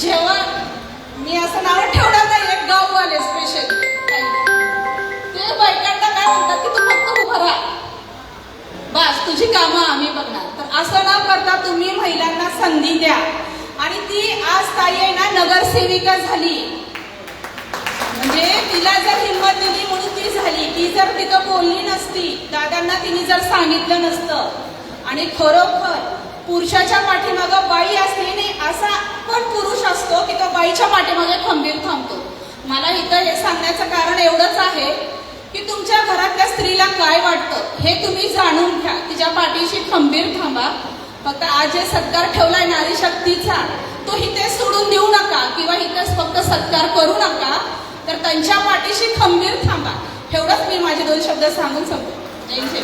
जेव्हा मी असं नाव ठेवणार नाही, एक गाववाले स्पेशली ते बायकांना काय म्हणतात की तू फक्त उभं राहा, बस तुझी कामं आम्ही बघणार. तर असं न करता तुम्ही महिलांना संधी द्या आणि ती आज ताई आहे ना नगरसेविका झाली. म्हणजे तिला जर हिंमत दिली म्हणून ती झाली. ती जर तिथं बोलली नसती, दादांना तिने जर सांगितलं नसतं आणि खरोखर पुरुषाच्या पाठीमागं बाई असते नाही, असा पण पुरुष असतो की तो बाईच्या पाठीमागे खंबीर थांबतो. मला इथं हे सांगण्याचं कारण एवढंच आहे की तुमच्या घरातल्या स्त्रीला काय वाटतं हे तुम्ही जाणून घ्या, तिच्या पाठीशी खंबीर थांबा. फक्त आज जे सत्कार ठेवलाय नारी शक्तीचा तो इथे सोडून देऊ नका. किंवा इथंच फक्त सत्कार करू नका, तर त्यांच्या पाठीशी खंबीर थांबा. एवढंच मी माझे 2 शब्द सांगून संपतो. जय हिंद.